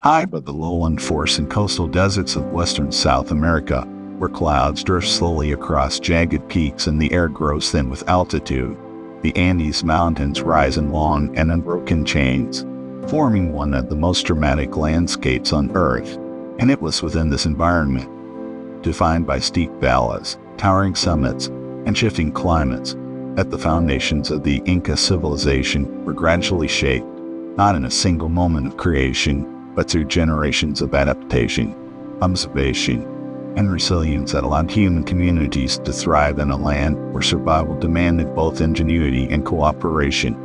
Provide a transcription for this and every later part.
high above the lowland forests and coastal deserts of western South America, where clouds drift slowly across jagged peaks and the air grows thin with altitude. The Andes Mountains rise in long and unbroken chains, forming one of the most dramatic landscapes on Earth, and it was within this environment, defined by steep valleys, towering summits, and shifting climates, that the foundations of the Inca civilization were gradually shaped, not in a single moment of creation, but through generations of adaptation, observation, and resilience that allowed human communities to thrive in a land where survival demanded both ingenuity and cooperation.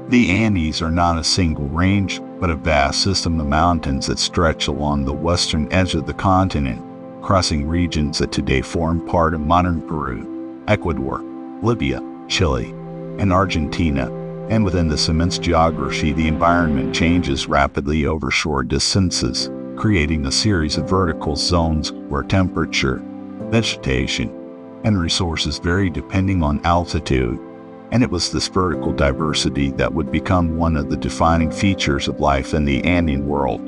The Andes are not a single range, but a vast system of mountains that stretch along the western edge of the continent, crossing regions that today form part of modern Peru, Ecuador, Libya, Chile, and Argentina. And within this immense geography, the environment changes rapidly over short distances, creating a series of vertical zones where temperature, vegetation, and resources vary depending on altitude. And it was this vertical diversity that would become one of the defining features of life in the Andean world.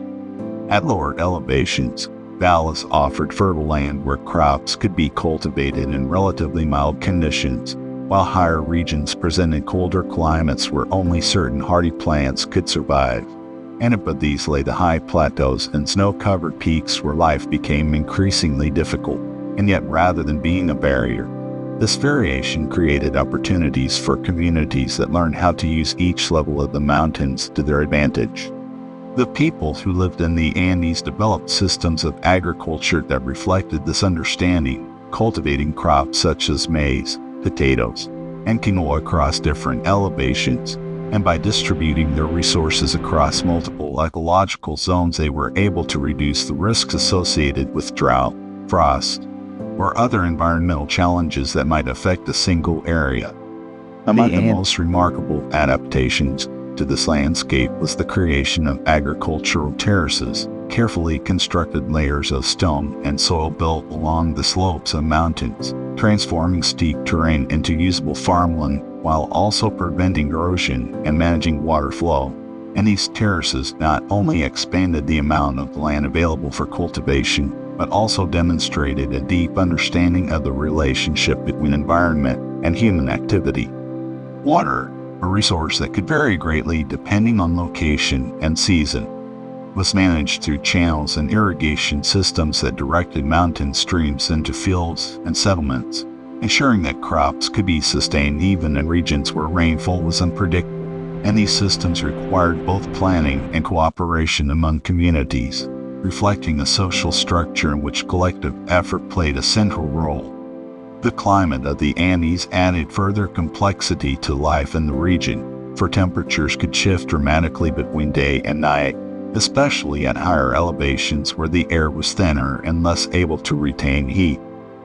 At lower elevations, valleys offered fertile land where crops could be cultivated in relatively mild conditions, while higher regions presented colder climates where only certain hardy plants could survive. And above these lay the high plateaus and snow-covered peaks where life became increasingly difficult. And yet, rather than being a barrier, this variation created opportunities for communities that learned how to use each level of the mountains to their advantage. The people who lived in the Andes developed systems of agriculture that reflected this understanding, cultivating crops such as maize, potatoes, and quinoa across different elevations, and by distributing their resources across multiple ecological zones, they were able to reduce the risks associated with drought, frost, or other environmental challenges that might affect a single area. Among the most remarkable adaptations to this landscape was the creation of agricultural terraces, carefully constructed layers of stone and soil built along the slopes of mountains, transforming steep terrain into usable farmland while also preventing erosion and managing water flow. And these terraces not only expanded the amount of land available for cultivation, but also demonstrated a deep understanding of the relationship between environment and human activity. Water, a resource that could vary greatly depending on location and season, was managed through channels and irrigation systems that directed mountain streams into fields and settlements, ensuring that crops could be sustained even in regions where rainfall was unpredictable. And these systems required both planning and cooperation among communities, reflecting a social structure in which collective effort played a central role. The climate of the Andes added further complexity to life in the region, for temperatures could shift dramatically between day and night, especially at higher elevations where the air was thinner and less able to retain heat.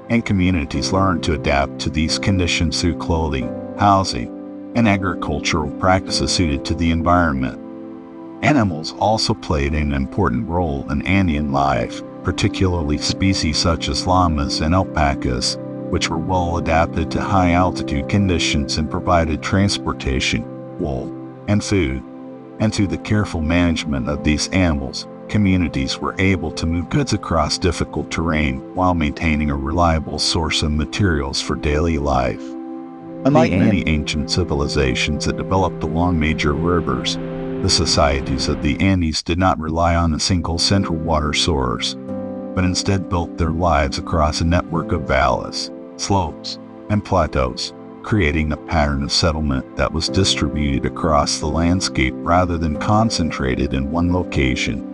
And communities learned to adapt to these conditions through clothing, housing, and agricultural practices suited to the environment. Animals also played an important role in Andean life, particularly species such as llamas and alpacas, which were well adapted to high-altitude conditions and provided transportation, wool, and food. And through the careful management of these animals, communities were able to move goods across difficult terrain while maintaining a reliable source of materials for daily life. Unlike many ancient civilizations that developed along major rivers, the societies of the Andes did not rely on a single central water source, but instead built their lives across a network of valleys, slopes, and plateaus, creating a pattern of settlement that was distributed across the landscape rather than concentrated in one location.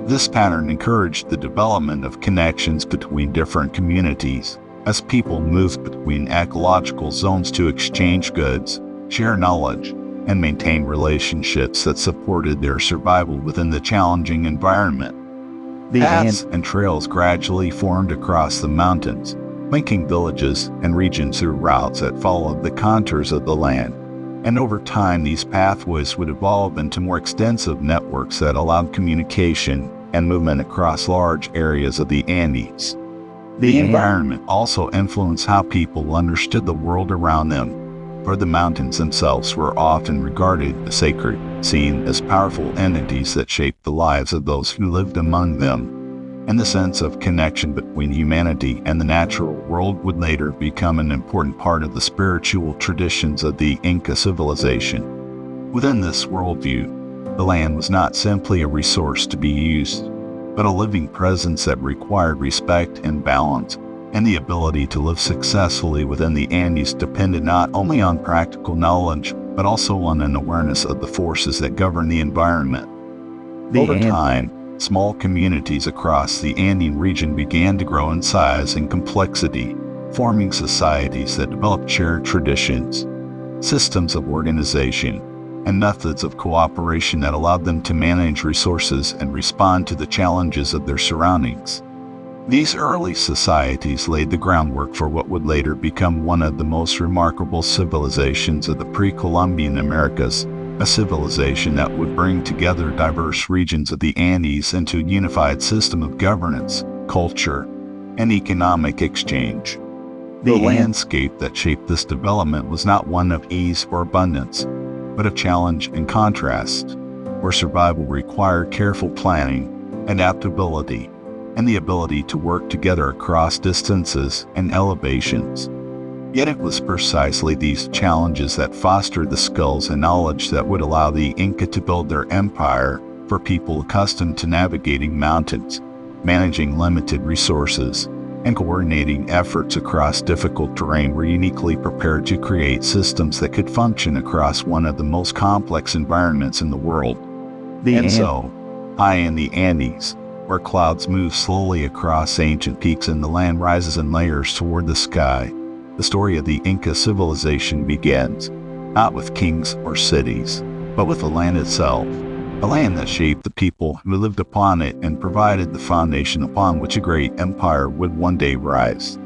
This pattern encouraged the development of connections between different communities, as people moved between ecological zones to exchange goods, share knowledge, and maintain relationships that supported their survival within the challenging environment. Paths and trails gradually formed across the mountains, linking villages and regions through routes that followed the contours of the land. And over time, these pathways would evolve into more extensive networks that allowed communication and movement across large areas of the Andes. The environment also influenced how people understood the world around them, for the mountains themselves were often regarded as sacred, seen as powerful entities that shaped the lives of those who lived among them. And the sense of connection between humanity and the natural world would later become an important part of the spiritual traditions of the Inca civilization. Within this worldview, the land was not simply a resource to be used, but a living presence that required respect and balance, and the ability to live successfully within the Andes depended not only on practical knowledge, but also on an awareness of the forces that govern the environment. Over time, small communities across the Andean region began to grow in size and complexity, forming societies that developed shared traditions, systems of organization, and methods of cooperation that allowed them to manage resources and respond to the challenges of their surroundings. These early societies laid the groundwork for what would later become one of the most remarkable civilizations of the pre-Columbian Americas, a civilization that would bring together diverse regions of the Andes into a unified system of governance, culture, and economic exchange. The landscape that shaped this development was not one of ease or abundance, but of challenge and contrast, where survival required careful planning, adaptability, and the ability to work together across distances and elevations. Yet it was precisely these challenges that fostered the skills and knowledge that would allow the Inca to build their empire for people accustomed to navigating mountains, managing limited resources, and coordinating efforts across difficult terrain were uniquely prepared to create systems that could function across one of the most complex environments in the world. So, high in the Andes, where clouds move slowly across ancient peaks and the land rises in layers toward the sky, the story of the Inca civilization begins, not with kings or cities, but with the land itself, a land that shaped the people who lived upon it and provided the foundation upon which a great empire would one day rise.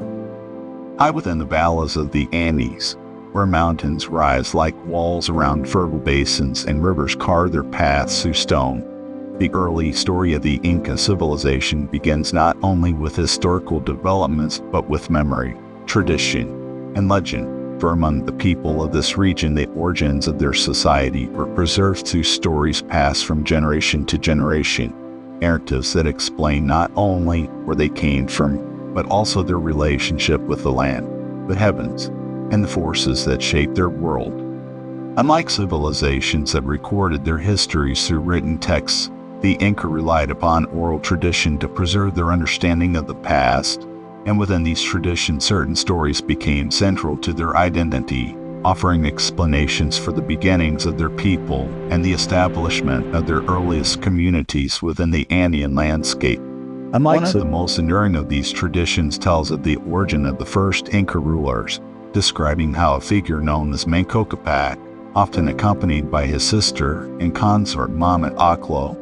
High within the valleys of the Andes, where mountains rise like walls around fertile basins and rivers carve their paths through stone, the early story of the Inca civilization begins not only with historical developments but with memory, tradition, and legend, for among the people of this region the origins of their society were preserved through stories passed from generation to generation, narratives that explain not only where they came from, but also their relationship with the land, the heavens, and the forces that shaped their world. Unlike civilizations that recorded their histories through written texts, the Inca relied upon oral tradition to preserve their understanding of the past, and within these traditions certain stories became central to their identity, offering explanations for the beginnings of their people and the establishment of their earliest communities within the Andean landscape. One of the most enduring of these traditions tells of the origin of the first Inca rulers, describing how a figure known as Manco Cápac, often accompanied by his sister and consort Mama Aklo,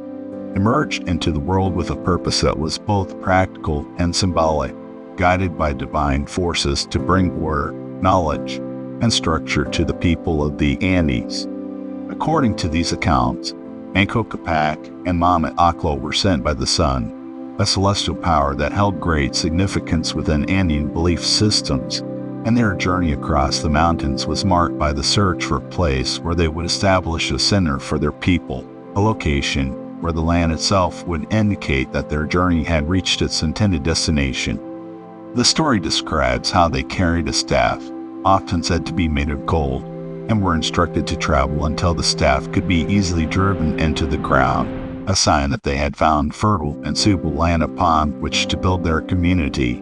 emerged into the world with a purpose that was both practical and symbolic, guided by divine forces to bring order, knowledge, and structure to the people of the Andes. According to these accounts, Manco Cápac and Mama Aklo were sent by the sun, a celestial power that held great significance within Andean belief systems, and their journey across the mountains was marked by the search for a place where they would establish a center for their people, a location where the land itself would indicate that their journey had reached its intended destination. The story describes how they carried a staff, often said to be made of gold, and were instructed to travel until the staff could be easily driven into the ground, a sign that they had found fertile and suitable land upon which to build their community.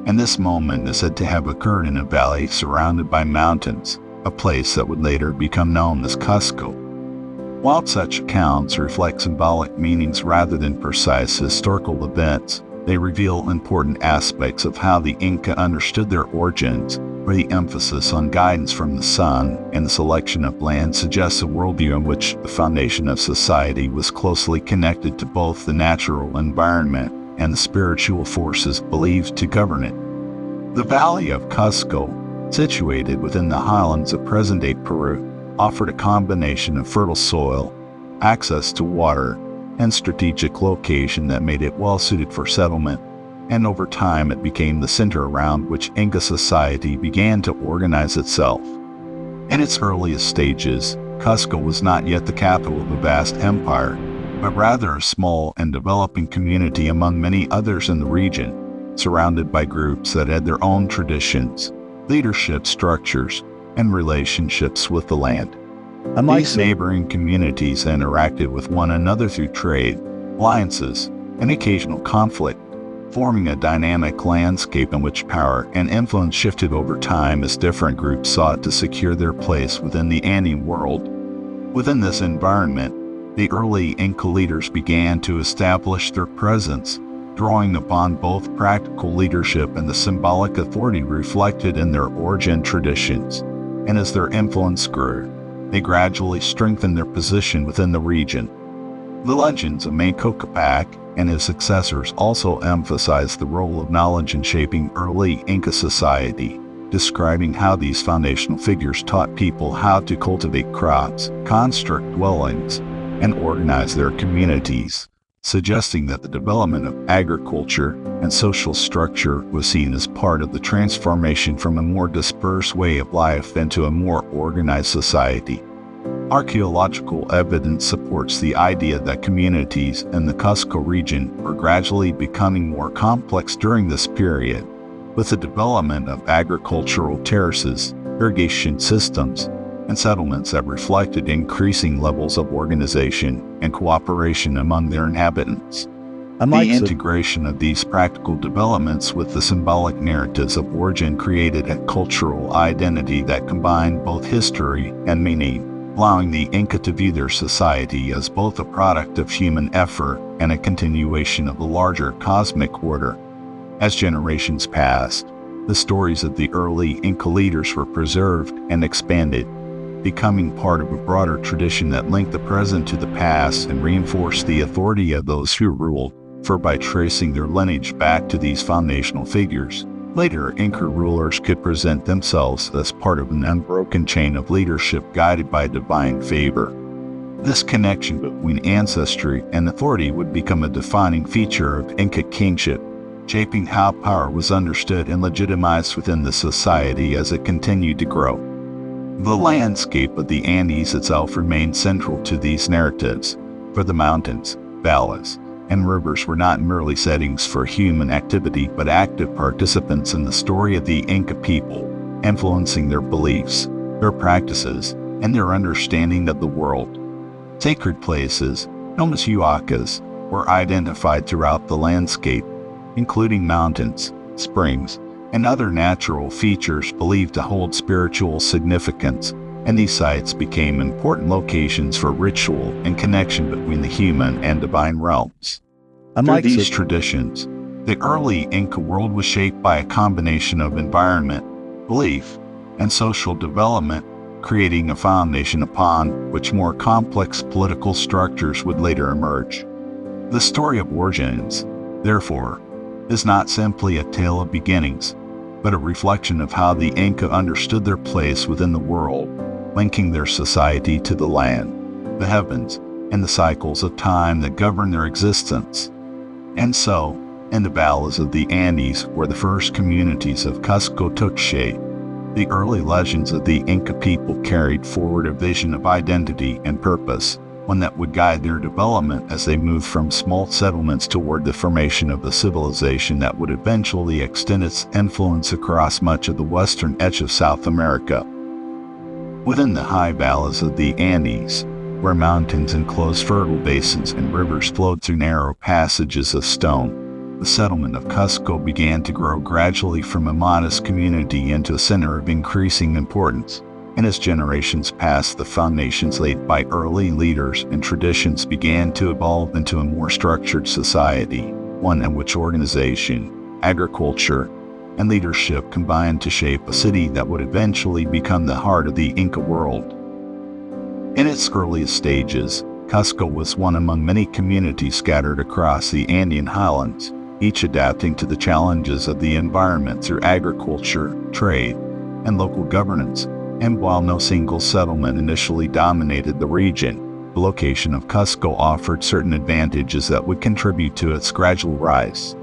And this moment is said to have occurred in a valley surrounded by mountains, a place that would later become known as Cusco. While such accounts reflect symbolic meanings rather than precise historical events, they reveal important aspects of how the Inca understood their origins, where the emphasis on guidance from the sun and the selection of land suggests a worldview in which the foundation of society was closely connected to both the natural environment and the spiritual forces believed to govern it. The Valley of Cusco, situated within the highlands of present-day Peru, offered a combination of fertile soil, access to water, and strategic location that made it well-suited for settlement, and over time it became the center around which Inca society began to organize itself. In its earliest stages, Cusco was not yet the capital of a vast empire, but rather a small and developing community among many others in the region, surrounded by groups that had their own traditions, leadership structures, and relationships with the land. These neighboring communities interacted with one another through trade, alliances, and occasional conflict, forming a dynamic landscape in which power and influence shifted over time as different groups sought to secure their place within the Andean world. Within this environment, the early Inca leaders began to establish their presence, drawing upon both practical leadership and the symbolic authority reflected in their origin traditions. And as their influence grew, they gradually strengthened their position within the region. The legends of Manco Cápac and his successors also emphasize the role of knowledge in shaping early Inca society, describing how these foundational figures taught people how to cultivate crops, construct dwellings, and organize their communities, suggesting that the development of agriculture and social structure was seen as part of the transformation from a more dispersed way of life into a more organized society. Archaeological evidence supports the idea that communities in the Cusco region were gradually becoming more complex during this period, with the development of agricultural terraces, irrigation systems, and settlements that reflected increasing levels of organization and cooperation among their inhabitants. The integration of these practical developments with the symbolic narratives of origin created a cultural identity that combined both history and meaning, allowing the Inca to view their society as both a product of human effort and a continuation of the larger cosmic order. As generations passed, the stories of the early Inca leaders were preserved and expanded, becoming part of a broader tradition that linked the present to the past and reinforced the authority of those who ruled, for by tracing their lineage back to these foundational figures, later Inca rulers could present themselves as part of an unbroken chain of leadership guided by divine favor. This connection between ancestry and authority would become a defining feature of Inca kingship, shaping how power was understood and legitimized within the society as it continued to grow. The landscape of the Andes itself remained central to these narratives, for the mountains, valleys, and rivers were not merely settings for human activity but active participants in the story of the Inca people, influencing their beliefs, their practices, and their understanding of the world. Sacred places, known as huacas, were identified throughout the landscape, including mountains, springs, and other natural features believed to hold spiritual significance, and these sites became important locations for ritual and connection between the human and divine realms. Through these traditions, the early Inca world was shaped by a combination of environment, belief, and social development, creating a foundation upon which more complex political structures would later emerge. The story of origins, therefore, is not simply a tale of beginnings, but a reflection of how the Inca understood their place within the world, linking their society to the land, the heavens, and the cycles of time that govern their existence. And so, in the valleys of the Andes, where the first communities of Cusco took shape, the early legends of the Inca people carried forward a vision of identity and purpose, one that would guide their development as they moved from small settlements toward the formation of a civilization that would eventually extend its influence across much of the western edge of South America. Within the high valleys of the Andes, where mountains enclosed fertile basins and rivers flowed through narrow passages of stone, the settlement of Cusco began to grow gradually from a modest community into a center of increasing importance. And as generations passed, the foundations laid by early leaders and traditions began to evolve into a more structured society, one in which organization, agriculture, and leadership combined to shape a city that would eventually become the heart of the Inca world. In its earliest stages, Cusco was one among many communities scattered across the Andean highlands, each adapting to the challenges of the environment through agriculture, trade, and local governance. And while no single settlement initially dominated the region, the location of Cusco offered certain advantages that would contribute to its gradual rise.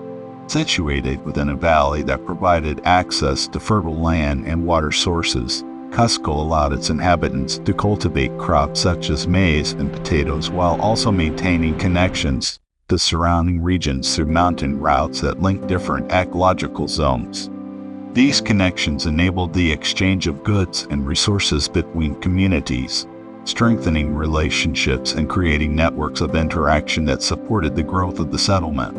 Situated within a valley that provided access to fertile land and water sources, Cusco allowed its inhabitants to cultivate crops such as maize and potatoes while also maintaining connections to surrounding regions through mountain routes that link different ecological zones. These connections enabled the exchange of goods and resources between communities, strengthening relationships and creating networks of interaction that supported the growth of the settlement.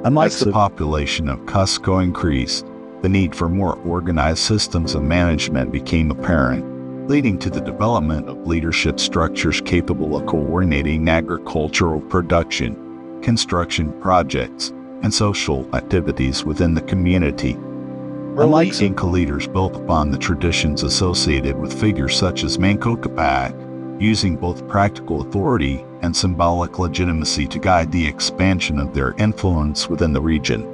As the population of Cusco increased, the need for more organized systems of management became apparent, leading to the development of leadership structures capable of coordinating agricultural production, construction projects, and social activities within the community. Early Inca leaders built upon the traditions associated with figures such as Manco Cápac, using both practical authority and symbolic legitimacy to guide the expansion of their influence within the region.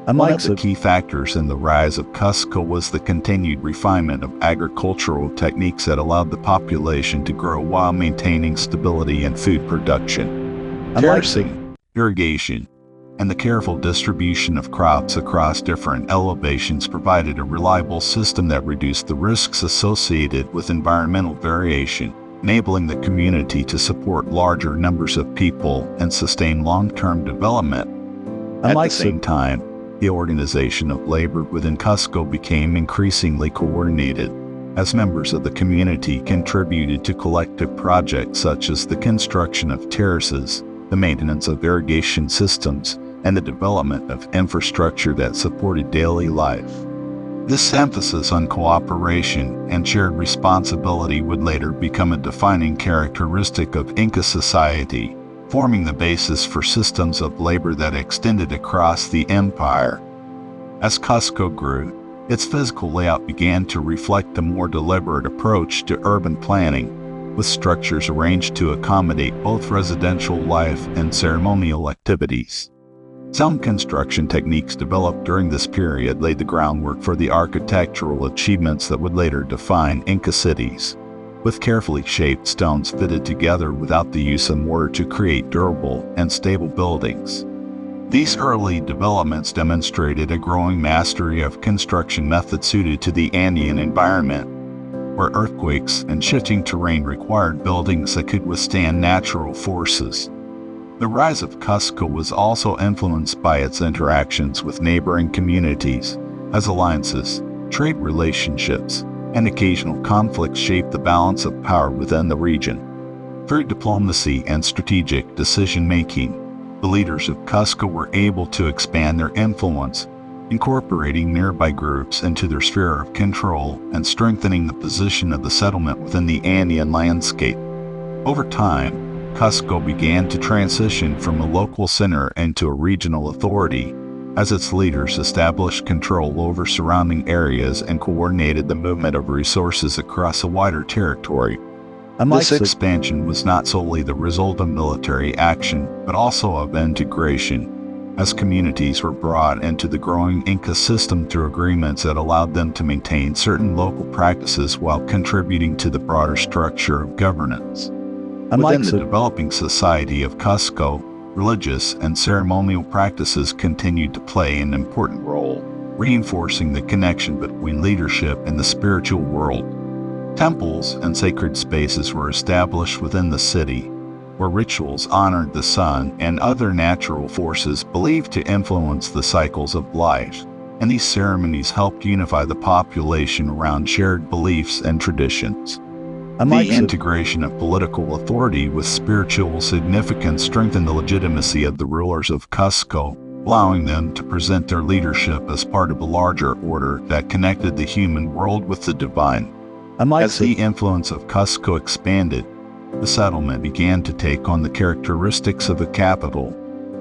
One of the key factors in the rise of Cusco was the continued refinement of agricultural techniques that allowed the population to grow while maintaining stability in food production. Terracing, irrigation, and the careful distribution of crops across different elevations provided a reliable system that reduced the risks associated with environmental variation, enabling the community to support larger numbers of people and sustain long-term development. At the same time, the organization of labor within Cusco became increasingly coordinated, as members of the community contributed to collective projects such as the construction of terraces, the maintenance of irrigation systems, and the development of infrastructure that supported daily life. This emphasis on cooperation and shared responsibility would later become a defining characteristic of Inca society, forming the basis for systems of labor that extended across the empire. As Cusco grew, its physical layout began to reflect a more deliberate approach to urban planning, with structures arranged to accommodate both residential life and ceremonial activities. Some construction techniques developed during this period laid the groundwork for the architectural achievements that would later define Inca cities, with carefully shaped stones fitted together without the use of mortar to create durable and stable buildings. These early developments demonstrated a growing mastery of construction methods suited to the Andean environment, where earthquakes and shifting terrain required buildings that could withstand natural forces. The rise of Cusco was also influenced by its interactions with neighboring communities, as alliances, trade relationships, and occasional conflicts shaped the balance of power within the region. Through diplomacy and strategic decision-making, the leaders of Cusco were able to expand their influence, incorporating nearby groups into their sphere of control and strengthening the position of the settlement within the Andean landscape. Over time, Cusco began to transition from a local center into a regional authority, as its leaders established control over surrounding areas and coordinated the movement of resources across a wider territory. This expansion was not solely the result of military action, but also of integration, as communities were brought into the growing Inca system through agreements that allowed them to maintain certain local practices while contributing to the broader structure of governance. Within the developing society of Cusco, religious and ceremonial practices continued to play an important role, reinforcing the connection between leadership and the spiritual world. Temples and sacred spaces were established within the city, where rituals honored the sun and other natural forces believed to influence the cycles of life, and these ceremonies helped unify the population around shared beliefs and traditions. The integration of political authority with spiritual significance strengthened the legitimacy of the rulers of Cusco, allowing them to present their leadership as part of a larger order that connected the human world with the divine. As the influence of Cusco expanded, the settlement began to take on the characteristics of a capital,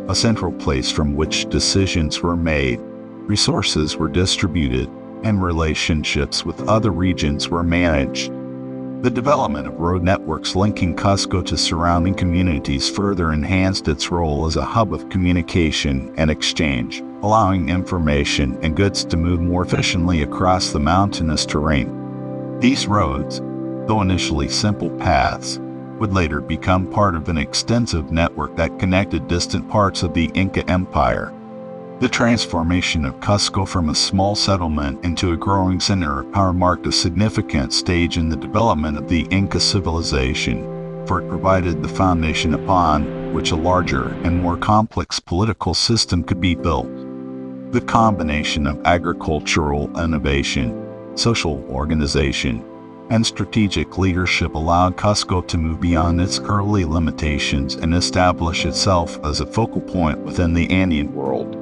a central place from which decisions were made, resources were distributed, and relationships with other regions were managed. The development of road networks linking Cusco to surrounding communities further enhanced its role as a hub of communication and exchange, allowing information and goods to move more efficiently across the mountainous terrain. These roads, though initially simple paths, would later become part of an extensive network that connected distant parts of the Inca Empire. The transformation of Cusco from a small settlement into a growing center of power marked a significant stage in the development of the Inca civilization, for it provided the foundation upon which a larger and more complex political system could be built. The combination of agricultural innovation, social organization, and strategic leadership allowed Cusco to move beyond its early limitations and establish itself as a focal point within the Andean world.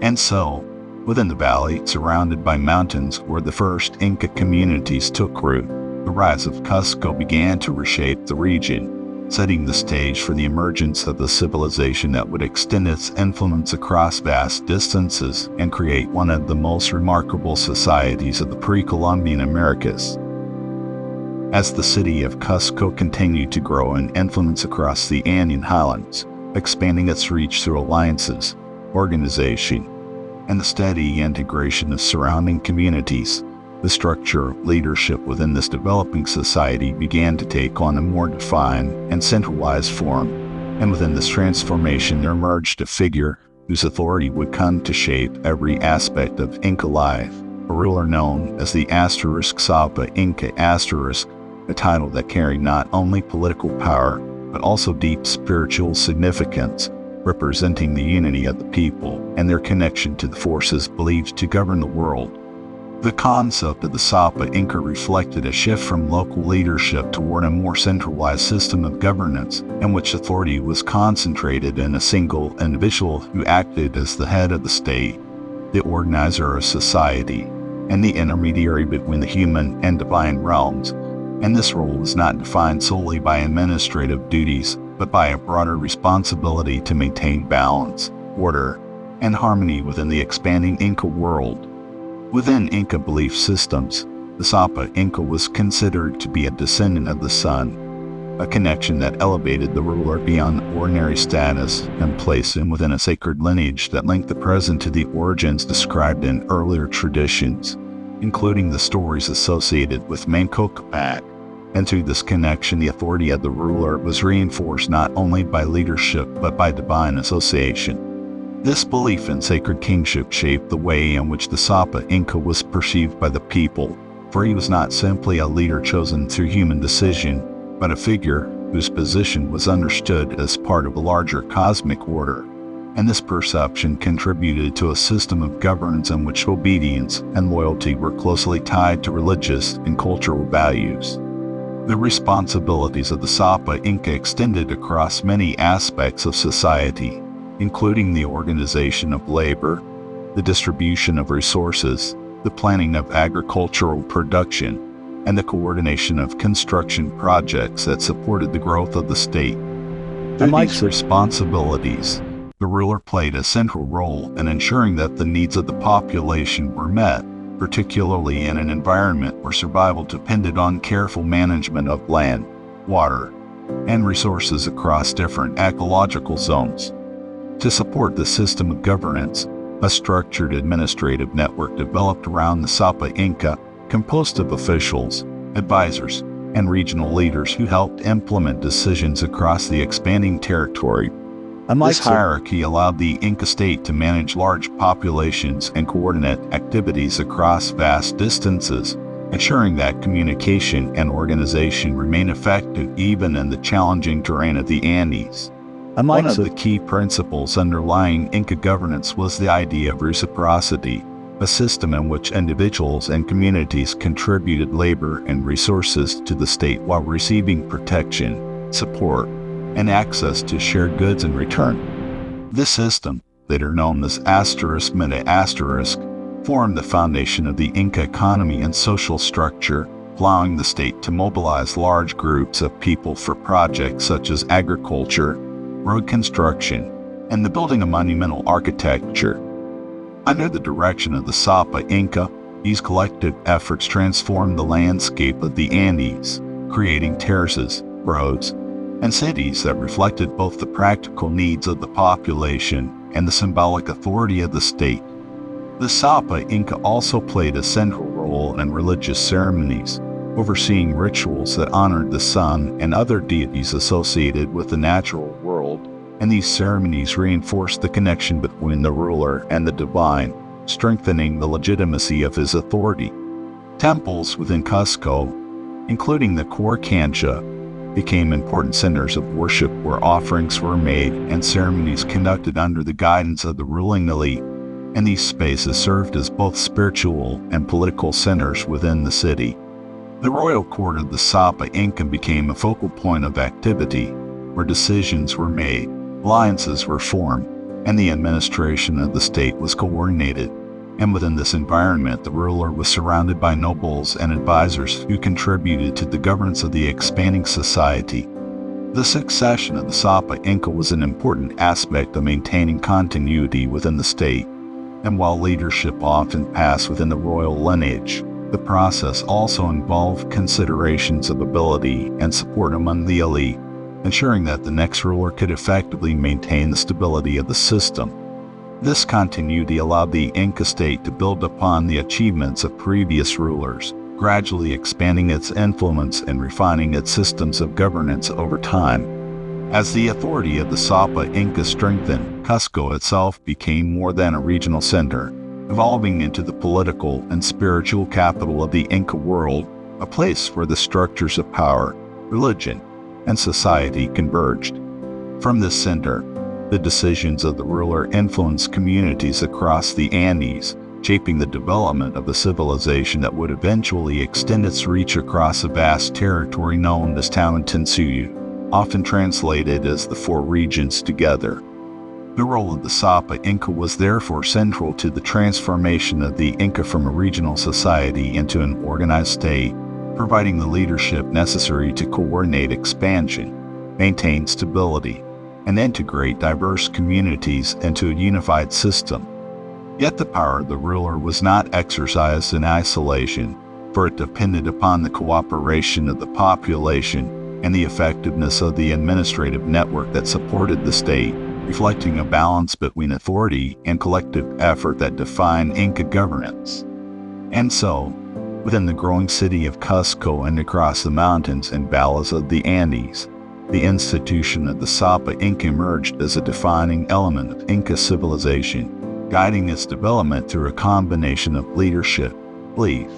And so, within the valley, surrounded by mountains where the first Inca communities took root, the rise of Cusco began to reshape the region, setting the stage for the emergence of the civilization that would extend its influence across vast distances and create one of the most remarkable societies of the pre-Columbian Americas. As the city of Cusco continued to grow in influence across the Andean highlands, expanding its reach through alliances, organization, and the steady integration of surrounding communities, the structure of leadership within this developing society began to take on a more defined and centralized form, and within this transformation there emerged a figure whose authority would come to shape every aspect of Inca life, a ruler known as the Sapa Inca a title that carried not only political power, but also deep spiritual significance, representing the unity of the people and their connection to the forces believed to govern the world. The concept of the Sapa Inca reflected a shift from local leadership toward a more centralized system of governance, in which authority was concentrated in a single individual who acted as the head of the state, the organizer of society, and the intermediary between the human and divine realms. And this role was not defined solely by administrative duties, but by a broader responsibility to maintain balance, order, and harmony within the expanding Inca world. Within Inca belief systems, the Sapa Inca was considered to be a descendant of the sun, a connection that elevated the ruler beyond ordinary status and placed him within a sacred lineage that linked the present to the origins described in earlier traditions, including the stories associated with Manco Cápac. And through this connection, the authority of the ruler was reinforced not only by leadership but by divine association. This belief in sacred kingship shaped the way in which the Sapa Inca was perceived by the people, for he was not simply a leader chosen through human decision, but a figure whose position was understood as part of a larger cosmic order. And this perception contributed to a system of governance in which obedience and loyalty were closely tied to religious and cultural values. The responsibilities of the Sapa Inca extended across many aspects of society, including the organization of labor, the distribution of resources, the planning of agricultural production, and the coordination of construction projects that supported the growth of the state. Through these responsibilities, the ruler played a central role in ensuring that the needs of the population were met, particularly in an environment where survival depended on careful management of land, water, and resources across different ecological zones. To support the system of governance, a structured administrative network developed around the Sapa Inca, composed of officials, advisors, and regional leaders who helped implement decisions across the expanding territory. This hierarchy allowed the Inca state to manage large populations and coordinate activities across vast distances, ensuring that communication and organization remain effective even in the challenging terrain of the Andes. One of the key principles underlying Inca governance was the idea of reciprocity, a system in which individuals and communities contributed labor and resources to the state while receiving protection, support, and access to shared goods in return. This system, later known as ***, formed the foundation of the Inca economy and social structure, allowing the state to mobilize large groups of people for projects such as agriculture, road construction, and the building of monumental architecture. Under the direction of the Sapa Inca, these collective efforts transformed the landscape of the Andes, creating terraces, roads, and cities that reflected both the practical needs of the population and the symbolic authority of the state. The Sapa Inca also played a central role in religious ceremonies, overseeing rituals that honored the sun and other deities associated with the natural world, and these ceremonies reinforced the connection between the ruler and the divine, strengthening the legitimacy of his authority. Temples within Cusco, including the core cancha, became important centers of worship where offerings were made and ceremonies conducted under the guidance of the ruling elite, and these spaces served as both spiritual and political centers within the city. The royal court of the Sapa Inca became a focal point of activity, where decisions were made, alliances were formed, and the administration of the state was coordinated. And within this environment, the ruler was surrounded by nobles and advisors who contributed to the governance of the expanding society. The succession of the Sapa Inca was an important aspect of maintaining continuity within the state, and while leadership often passed within the royal lineage, the process also involved considerations of ability and support among the elite, ensuring that the next ruler could effectively maintain the stability of the system. This continuity allowed the Inca state to build upon the achievements of previous rulers, gradually expanding its influence and refining its systems of governance over time. As the authority of the Sapa Inca strengthened, Cusco itself became more than a regional center, evolving into the political and spiritual capital of the Inca world, a place where the structures of power, religion, and society converged. From this center, the decisions of the ruler influenced communities across the Andes, shaping the development of a civilization that would eventually extend its reach across a vast territory known as Tawantinsuyu, often translated as the four regions together. The role of the Sapa Inca was therefore central to the transformation of the Inca from a regional society into an organized state, providing the leadership necessary to coordinate expansion, maintain stability, and integrate diverse communities into a unified system. Yet the power of the ruler was not exercised in isolation, for it depended upon the cooperation of the population and the effectiveness of the administrative network that supported the state, reflecting a balance between authority and collective effort that defined Inca governance. And so, within the growing city of Cusco and across the mountains and valleys of the Andes, the institution of the Sapa Inca emerged as a defining element of Inca civilization, guiding its development through a combination of leadership, belief,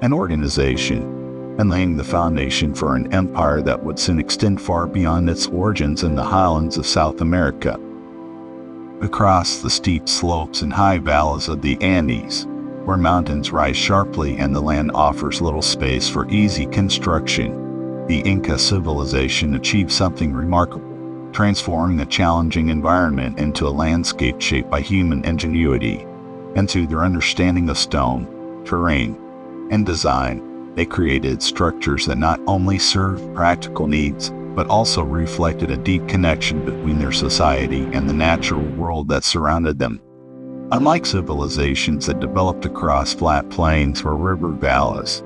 and organization, and laying the foundation for an empire that would soon extend far beyond its origins in the highlands of South America. Across the steep slopes and high valleys of the Andes, where mountains rise sharply and the land offers little space for easy construction, the Inca civilization achieved something remarkable, transforming a challenging environment into a landscape shaped by human ingenuity. And through their understanding of stone, terrain, and design, they created structures that not only served practical needs, but also reflected a deep connection between their society and the natural world that surrounded them. Unlike civilizations that developed across flat plains or river valleys,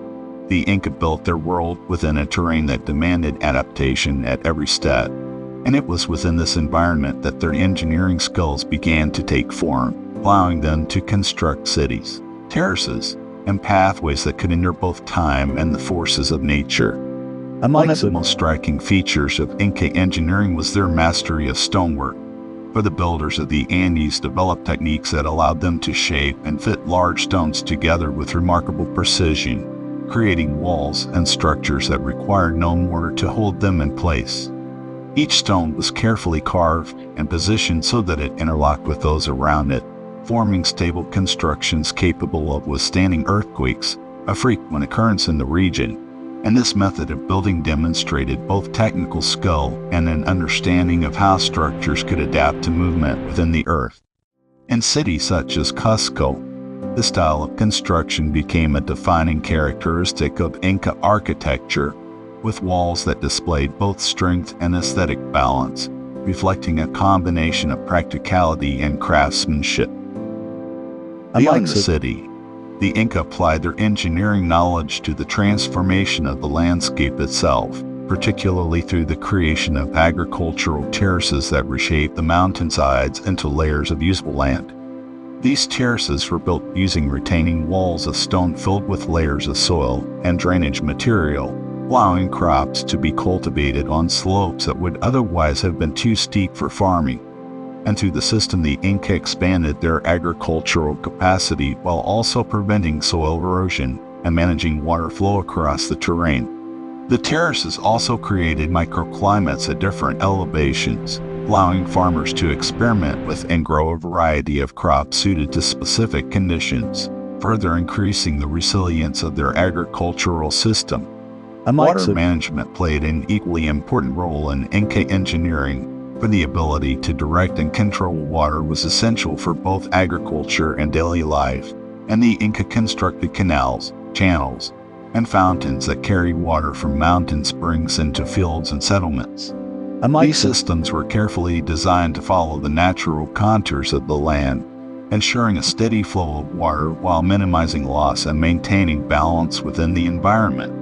the Inca built their world within a terrain that demanded adaptation at every step, and it was within this environment that their engineering skills began to take form, allowing them to construct cities, terraces, and pathways that could endure both time and the forces of nature. One of the most striking features of Inca engineering was their mastery of stonework, for the builders of the Andes developed techniques that allowed them to shape and fit large stones together with remarkable precision, creating walls and structures that required no mortar to hold them in place. Each stone was carefully carved and positioned so that it interlocked with those around it, forming stable constructions capable of withstanding earthquakes, a frequent occurrence in the region. And this method of building demonstrated both technical skill and an understanding of how structures could adapt to movement within the earth. In cities such as Cusco, the style of construction became a defining characteristic of Inca architecture, with walls that displayed both strength and aesthetic balance, reflecting a combination of practicality and craftsmanship. Beyond the city, the Inca applied their engineering knowledge to the transformation of the landscape itself, particularly through the creation of agricultural terraces that reshaped the mountainsides into layers of usable land. These terraces were built using retaining walls of stone filled with layers of soil and drainage material, allowing crops to be cultivated on slopes that would otherwise have been too steep for farming. And through the system, the Inca expanded their agricultural capacity while also preventing soil erosion and managing water flow across the terrain. The terraces also created microclimates at different elevations, allowing farmers to experiment with and grow a variety of crops suited to specific conditions, further increasing the resilience of their agricultural system. Water management played an equally important role in Inca engineering, for the ability to direct and control water was essential for both agriculture and daily life, and the Inca constructed canals, channels, and fountains that carried water from mountain springs into fields and settlements. These systems were carefully designed to follow the natural contours of the land, ensuring a steady flow of water while minimizing loss and maintaining balance within the environment.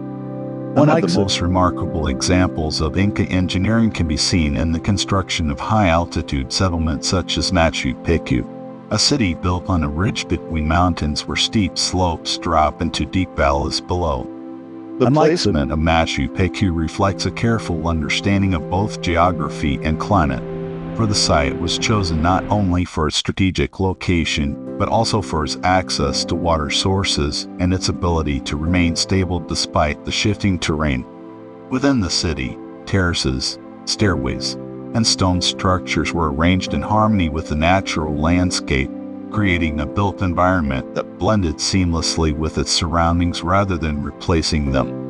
One of the most remarkable examples of Inca engineering can be seen in the construction of high-altitude settlements such as Machu Picchu, a city built on a ridge between mountains where steep slopes drop into deep valleys below. The placement of Machu Picchu reflects a careful understanding of both geography and climate, for the site was chosen not only for its strategic location, but also for its access to water sources and its ability to remain stable despite the shifting terrain. Within the city, terraces, stairways, and stone structures were arranged in harmony with the natural landscape, creating a built environment that blended seamlessly with its surroundings rather than replacing them.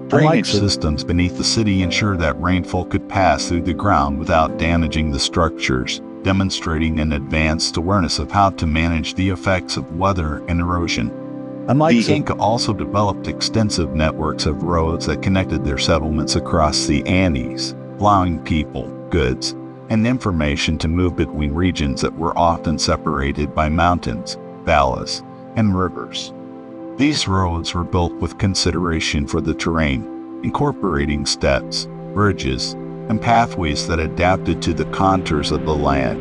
Drainage systems beneath the city ensured that rainfall could pass through the ground without damaging the structures, demonstrating an advanced awareness of how to manage the effects of weather and erosion. The Inca also developed extensive networks of roads that connected their settlements across the Andes, allowing people, goods, and information to move between regions that were often separated by mountains, valleys, and rivers. These roads were built with consideration for the terrain, incorporating steps, bridges, and pathways that adapted to the contours of the land.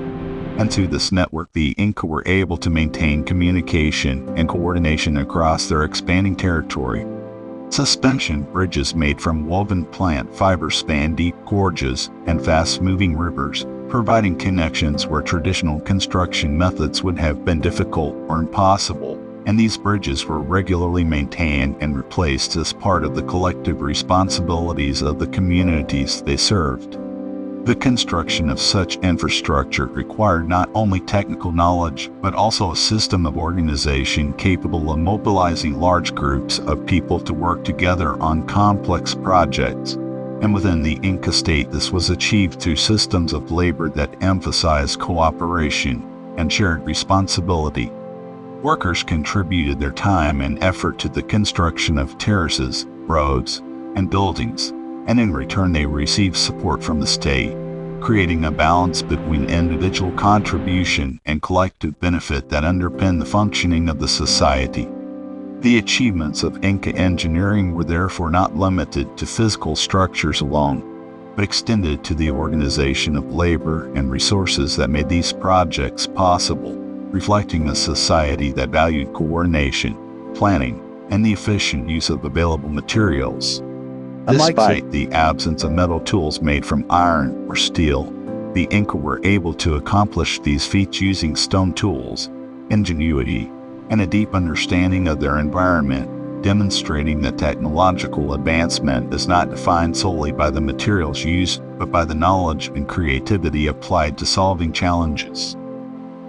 And through this network, the Inca were able to maintain communication and coordination across their expanding territory. Suspension bridges made from woven plant fiber span deep gorges and fast-moving rivers, providing connections where traditional construction methods would have been difficult or impossible, and these bridges were regularly maintained and replaced as part of the collective responsibilities of the communities they served. The construction of such infrastructure required not only technical knowledge, but also a system of organization capable of mobilizing large groups of people to work together on complex projects. And within the Inca state, this was achieved through systems of labor that emphasized cooperation and shared responsibility. Workers contributed their time and effort to the construction of terraces, roads, and buildings, and in return they received support from the state, creating a balance between individual contribution and collective benefit that underpinned the functioning of the society. The achievements of Inca engineering were therefore not limited to physical structures alone, but extended to the organization of labor and resources that made these projects possible, reflecting a society that valued coordination, planning, and the efficient use of available materials. Despite the absence of metal tools made from iron or steel, the Inca were able to accomplish these feats using stone tools, ingenuity, and a deep understanding of their environment, demonstrating that technological advancement is not defined solely by the materials used, but by the knowledge and creativity applied to solving challenges.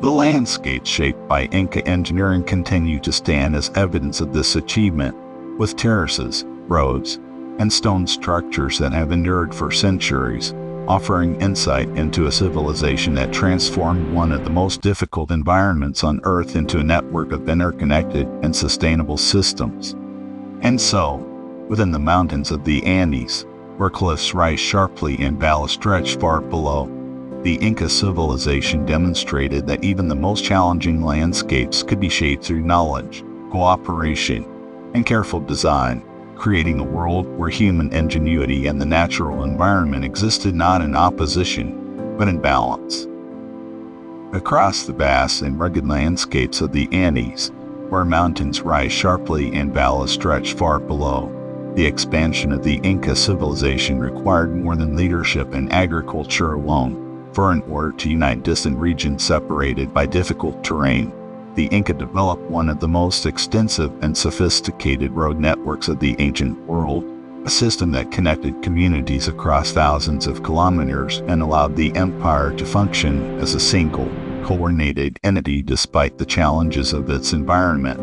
The landscapes shaped by Inca engineering continue to stand as evidence of this achievement, with terraces, roads, and stone structures that have endured for centuries, offering insight into a civilization that transformed one of the most difficult environments on Earth into a network of interconnected and sustainable systems. And so, within the mountains of the Andes, where cliffs rise sharply and valleys stretch far below, the Inca civilization demonstrated that even the most challenging landscapes could be shaped through knowledge, cooperation, and careful design, creating a world where human ingenuity and the natural environment existed not in opposition, but in balance. Across the vast and rugged landscapes of the Andes, where mountains rise sharply and valleys stretch far below, the The expansion of the Inca civilization required more than leadership and agriculture alone, for in order to unite distant regions separated by difficult terrain, the Inca developed one of the most extensive and sophisticated road networks of the ancient world, a system that connected communities across thousands of kilometers and allowed the empire to function as a single, coordinated entity despite the challenges of its environment.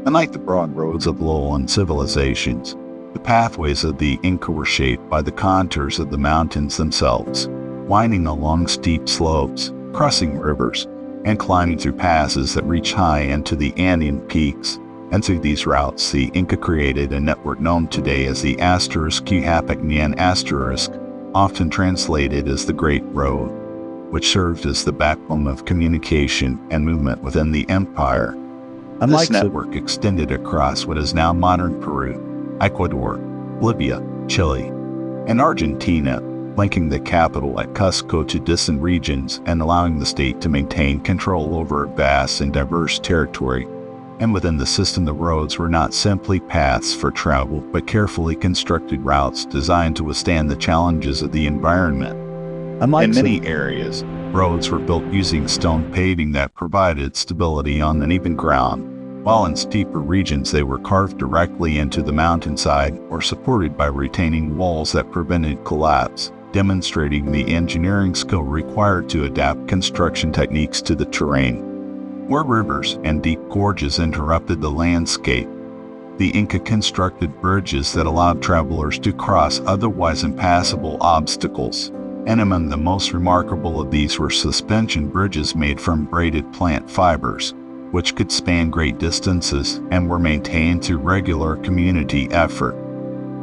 Unlike the broad roads of lowland civilizations, the pathways of the Inca were shaped by the contours of the mountains themselves, winding along steep slopes, crossing rivers, and climbing through passes that reach high into the Andean peaks. And through these routes, the Inca created a network known today as the *Cápac, often translated as the Great Road, which served as the backbone of communication and movement within the empire. This network extended across what is now modern Peru, Ecuador, Bolivia, Chile, and Argentina, linking the capital at Cusco to distant regions and allowing the state to maintain control over a vast and diverse territory. And within the system, the roads were not simply paths for travel, but carefully constructed routes designed to withstand the challenges of the environment. In many areas, roads were built using stone paving that provided stability on uneven ground, while in steeper regions they were carved directly into the mountainside or supported by retaining walls that prevented collapse, demonstrating the engineering skill required to adapt construction techniques to the terrain. Where rivers and deep gorges interrupted the landscape, the Inca constructed bridges that allowed travelers to cross otherwise impassable obstacles. And among the most remarkable of these were suspension bridges made from braided plant fibers, which could span great distances and were maintained through regular community effort.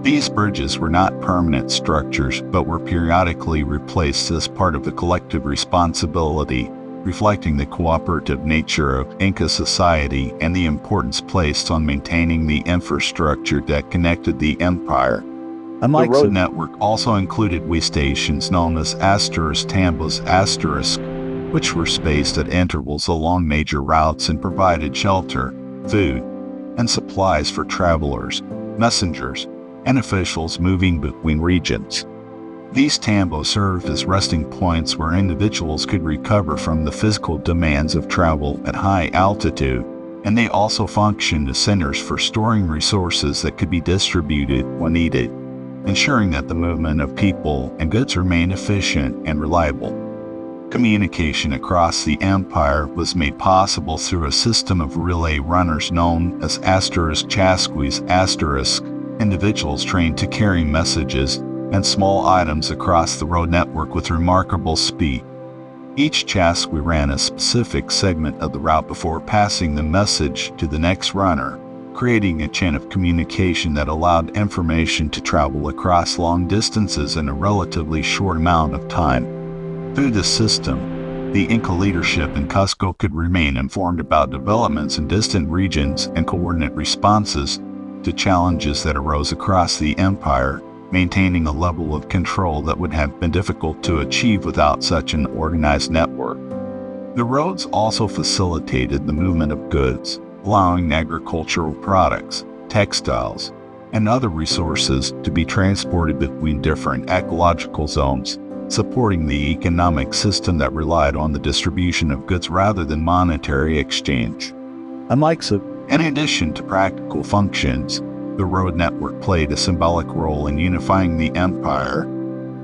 These bridges were not permanent structures, but were periodically replaced as part of the collective responsibility, reflecting the cooperative nature of Inca society and the importance placed on maintaining the infrastructure that connected the empire. The road network also included way stations known as tambos, which were spaced at intervals along major routes and provided shelter, food, and supplies for travelers, messengers, and officials moving between regions. These tambos served as resting points where individuals could recover from the physical demands of travel at high altitude, and they also functioned as centers for storing resources that could be distributed when needed, ensuring that the movement of people and goods remained efficient and reliable. Communication across the empire was made possible through a system of relay runners known as chasquis, individuals trained to carry messages and small items across the road network with remarkable speed. Each chasqui ran a specific segment of the route before passing the message to the next runner, creating a chain of communication that allowed information to travel across long distances in a relatively short amount of time. Through this system, the Inca leadership in Cusco could remain informed about developments in distant regions and coordinate responses to challenges that arose across the empire, maintaining a level of control that would have been difficult to achieve without such an organized network. The roads also facilitated the movement of goods, allowing agricultural products, textiles, and other resources to be transported between different ecological zones, supporting the economic system that relied on the distribution of goods rather than monetary exchange. In addition to practical functions, the road network played a symbolic role in unifying the empire,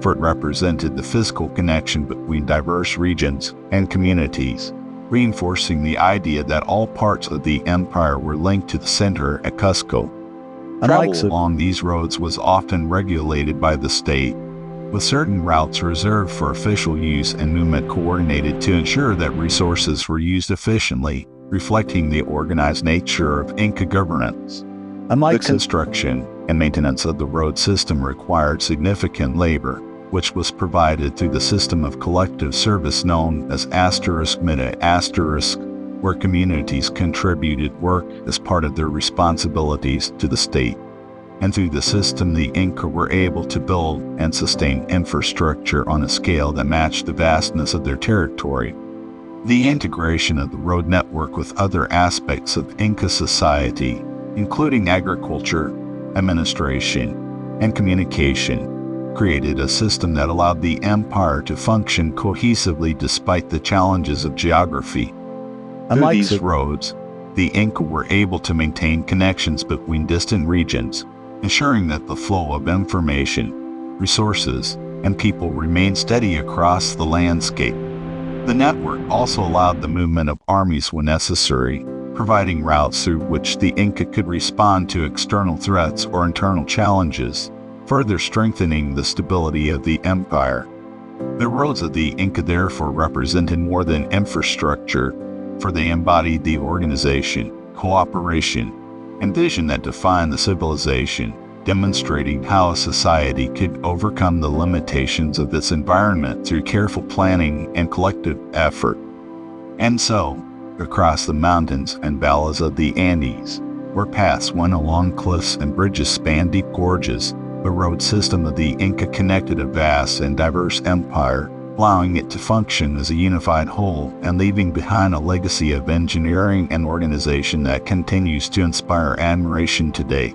for it represented the physical connection between diverse regions and communities, reinforcing the idea that all parts of the empire were linked to the center at Cusco. Travel along these roads was often regulated by the state, with certain routes reserved for official use and movement coordinated to ensure that resources were used efficiently, reflecting the organized nature of Inca governance. The construction and maintenance of the road system required significant labor, which was provided through the system of collective service known as where communities contributed work as part of their responsibilities to the state. And through the system, the Inca were able to build and sustain infrastructure on a scale that matched the vastness of their territory. The integration of the road network with other aspects of Inca society, including agriculture, administration, and communication, created a system that allowed the empire to function cohesively despite the challenges of geography. Through these roads, the Inca were able to maintain connections between distant regions, ensuring that the flow of information, resources, and people remained steady across the landscape. The network also allowed the movement of armies when necessary, providing routes through which the Inca could respond to external threats or internal challenges, further strengthening the stability of the empire. The roads of the Inca therefore represented more than infrastructure, for they embodied the organization, cooperation, and vision that defined the civilization, demonstrating how a society could overcome the limitations of its environment through careful planning and collective effort. And so, across the mountains and valleys of the Andes, where paths went along cliffs and bridges spanned deep gorges, the road system of the Inca connected a vast and diverse empire, allowing it to function as a unified whole and leaving behind a legacy of engineering and organization that continues to inspire admiration today.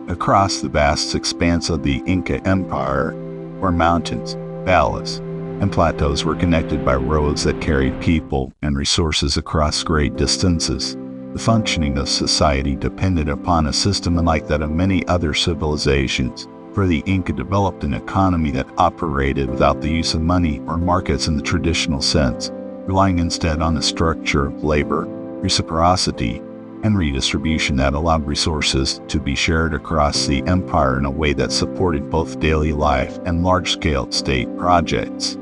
Across the vast expanse of the Inca Empire, where mountains, valleys, and plateaus were connected by roads that carried people and resources across great distances, the functioning of society depended upon a system unlike that of many other civilizations, for the Inca developed an economy that operated without the use of money or markets in the traditional sense, relying instead on a structure of labor, reciprocity, and redistribution that allowed resources to be shared across the empire in a way that supported both daily life and large-scale state projects.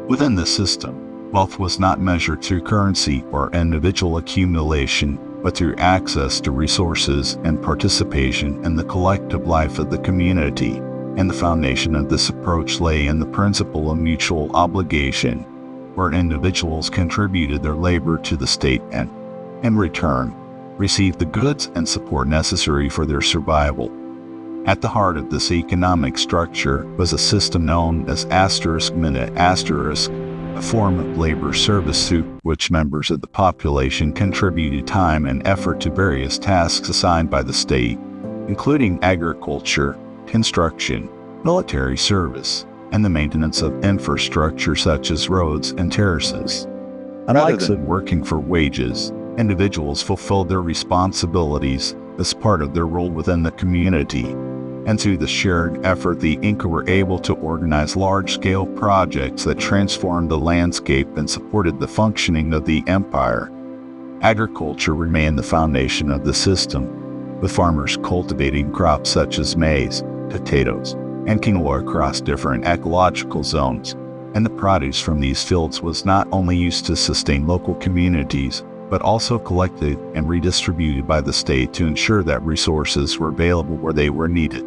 Within this system, wealth was not measured through currency or individual accumulation, but through access to resources and participation in the collective life of the community, and the foundation of this approach lay in the principle of mutual obligation, where individuals contributed their labor to the state and, in return, received the goods and support necessary for their survival. At the heart of this economic structure was a system known as ***, a form of labor service through which members of the population contributed time and effort to various tasks assigned by the state, including agriculture, construction, military service, and the maintenance of infrastructure such as roads and terraces. Rather than working for wages, individuals fulfilled their responsibilities as part of their role within the community, and through the shared effort the Inca were able to organize large-scale projects that transformed the landscape and supported the functioning of the empire. Agriculture remained the foundation of the system, with farmers cultivating crops such as maize, potatoes, and quinoa across different ecological zones, and the produce from these fields was not only used to sustain local communities, but also collected and redistributed by the state to ensure that resources were available where they were needed.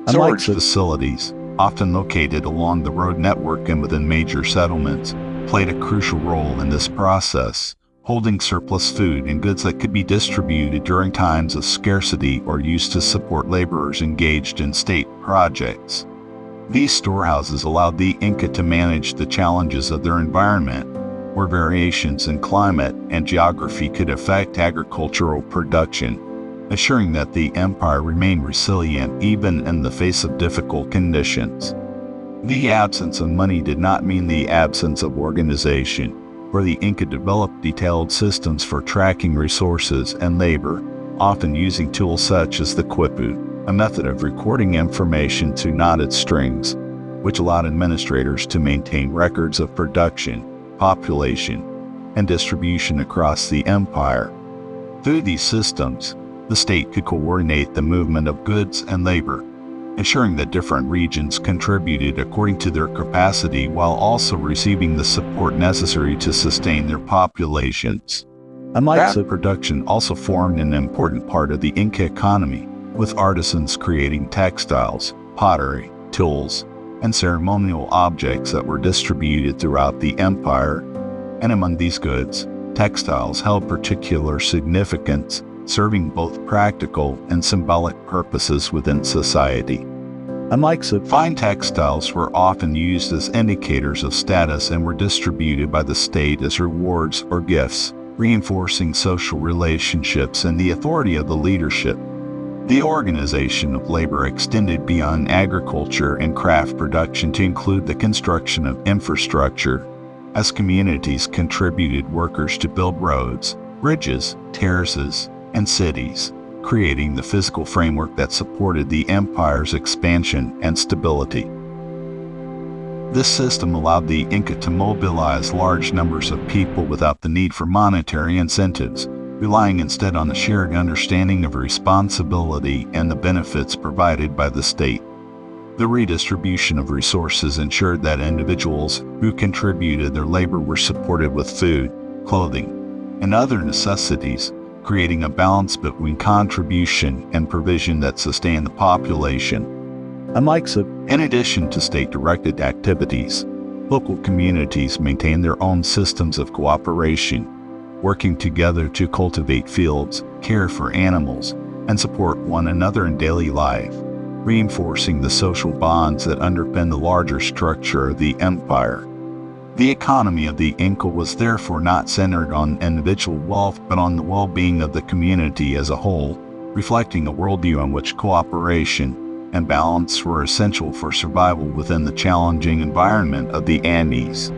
Storage facilities, often located along the road network and within major settlements, played a crucial role in this process, holding surplus food and goods that could be distributed during times of scarcity or used to support laborers engaged in state projects. These storehouses allowed the Inca to manage the challenges of their environment, where variations in climate and geography could affect agricultural production, assuring that the empire remained resilient even in the face of difficult conditions. The absence of money did not mean the absence of organization, where the Inca developed detailed systems for tracking resources and labor, often using tools such as the quipu, a method of recording information to knotted strings, which allowed administrators to maintain records of production, population, and distribution across the empire. Through these systems, the state could coordinate the movement of goods and labor, ensuring that different regions contributed according to their capacity while also receiving the support necessary to sustain their populations. That production also formed an important part of the Inca economy, with artisans creating textiles, pottery, tools, and ceremonial objects that were distributed throughout the empire, and among these goods, textiles held particular significance, serving both practical and symbolic purposes within society. Fine textiles were often used as indicators of status and were distributed by the state as rewards or gifts, reinforcing social relationships and the authority of the leadership. The organization of labor extended beyond agriculture and craft production to include the construction of infrastructure, as communities contributed workers to build roads, bridges, terraces, and cities, creating the physical framework that supported the empire's expansion and stability. This system allowed the Inca to mobilize large numbers of people without the need for monetary incentives, relying instead on the shared understanding of responsibility and the benefits provided by the state. The redistribution of resources ensured that individuals who contributed their labor were supported with food, clothing, and other necessities, creating a balance between contribution and provision that sustained the population. In addition to state-directed activities, local communities maintain their own systems of cooperation, working together to cultivate fields, care for animals, and support one another in daily life, reinforcing the social bonds that underpin the larger structure of the empire. The economy of the Inca was therefore not centered on individual wealth but on the well-being of the community as a whole, reflecting a worldview in which cooperation and balance were essential for survival within the challenging environment of the Andes.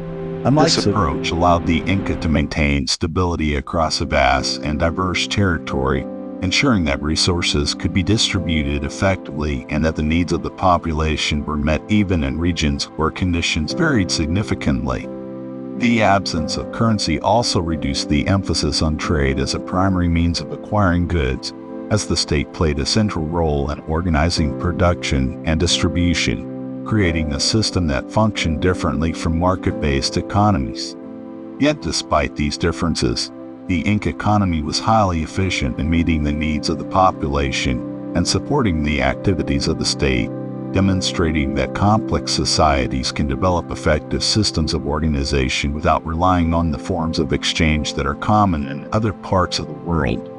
This approach allowed the Inca to maintain stability across a vast and diverse territory, ensuring that resources could be distributed effectively and that the needs of the population were met even in regions where conditions varied significantly. The absence of currency also reduced the emphasis on trade as a primary means of acquiring goods, as the state played a central role in organizing production and distribution, creating a system that functioned differently from market-based economies. Yet despite these differences, the Inca economy was highly efficient in meeting the needs of the population and supporting the activities of the state, demonstrating that complex societies can develop effective systems of organization without relying on the forms of exchange that are common in other parts of the world.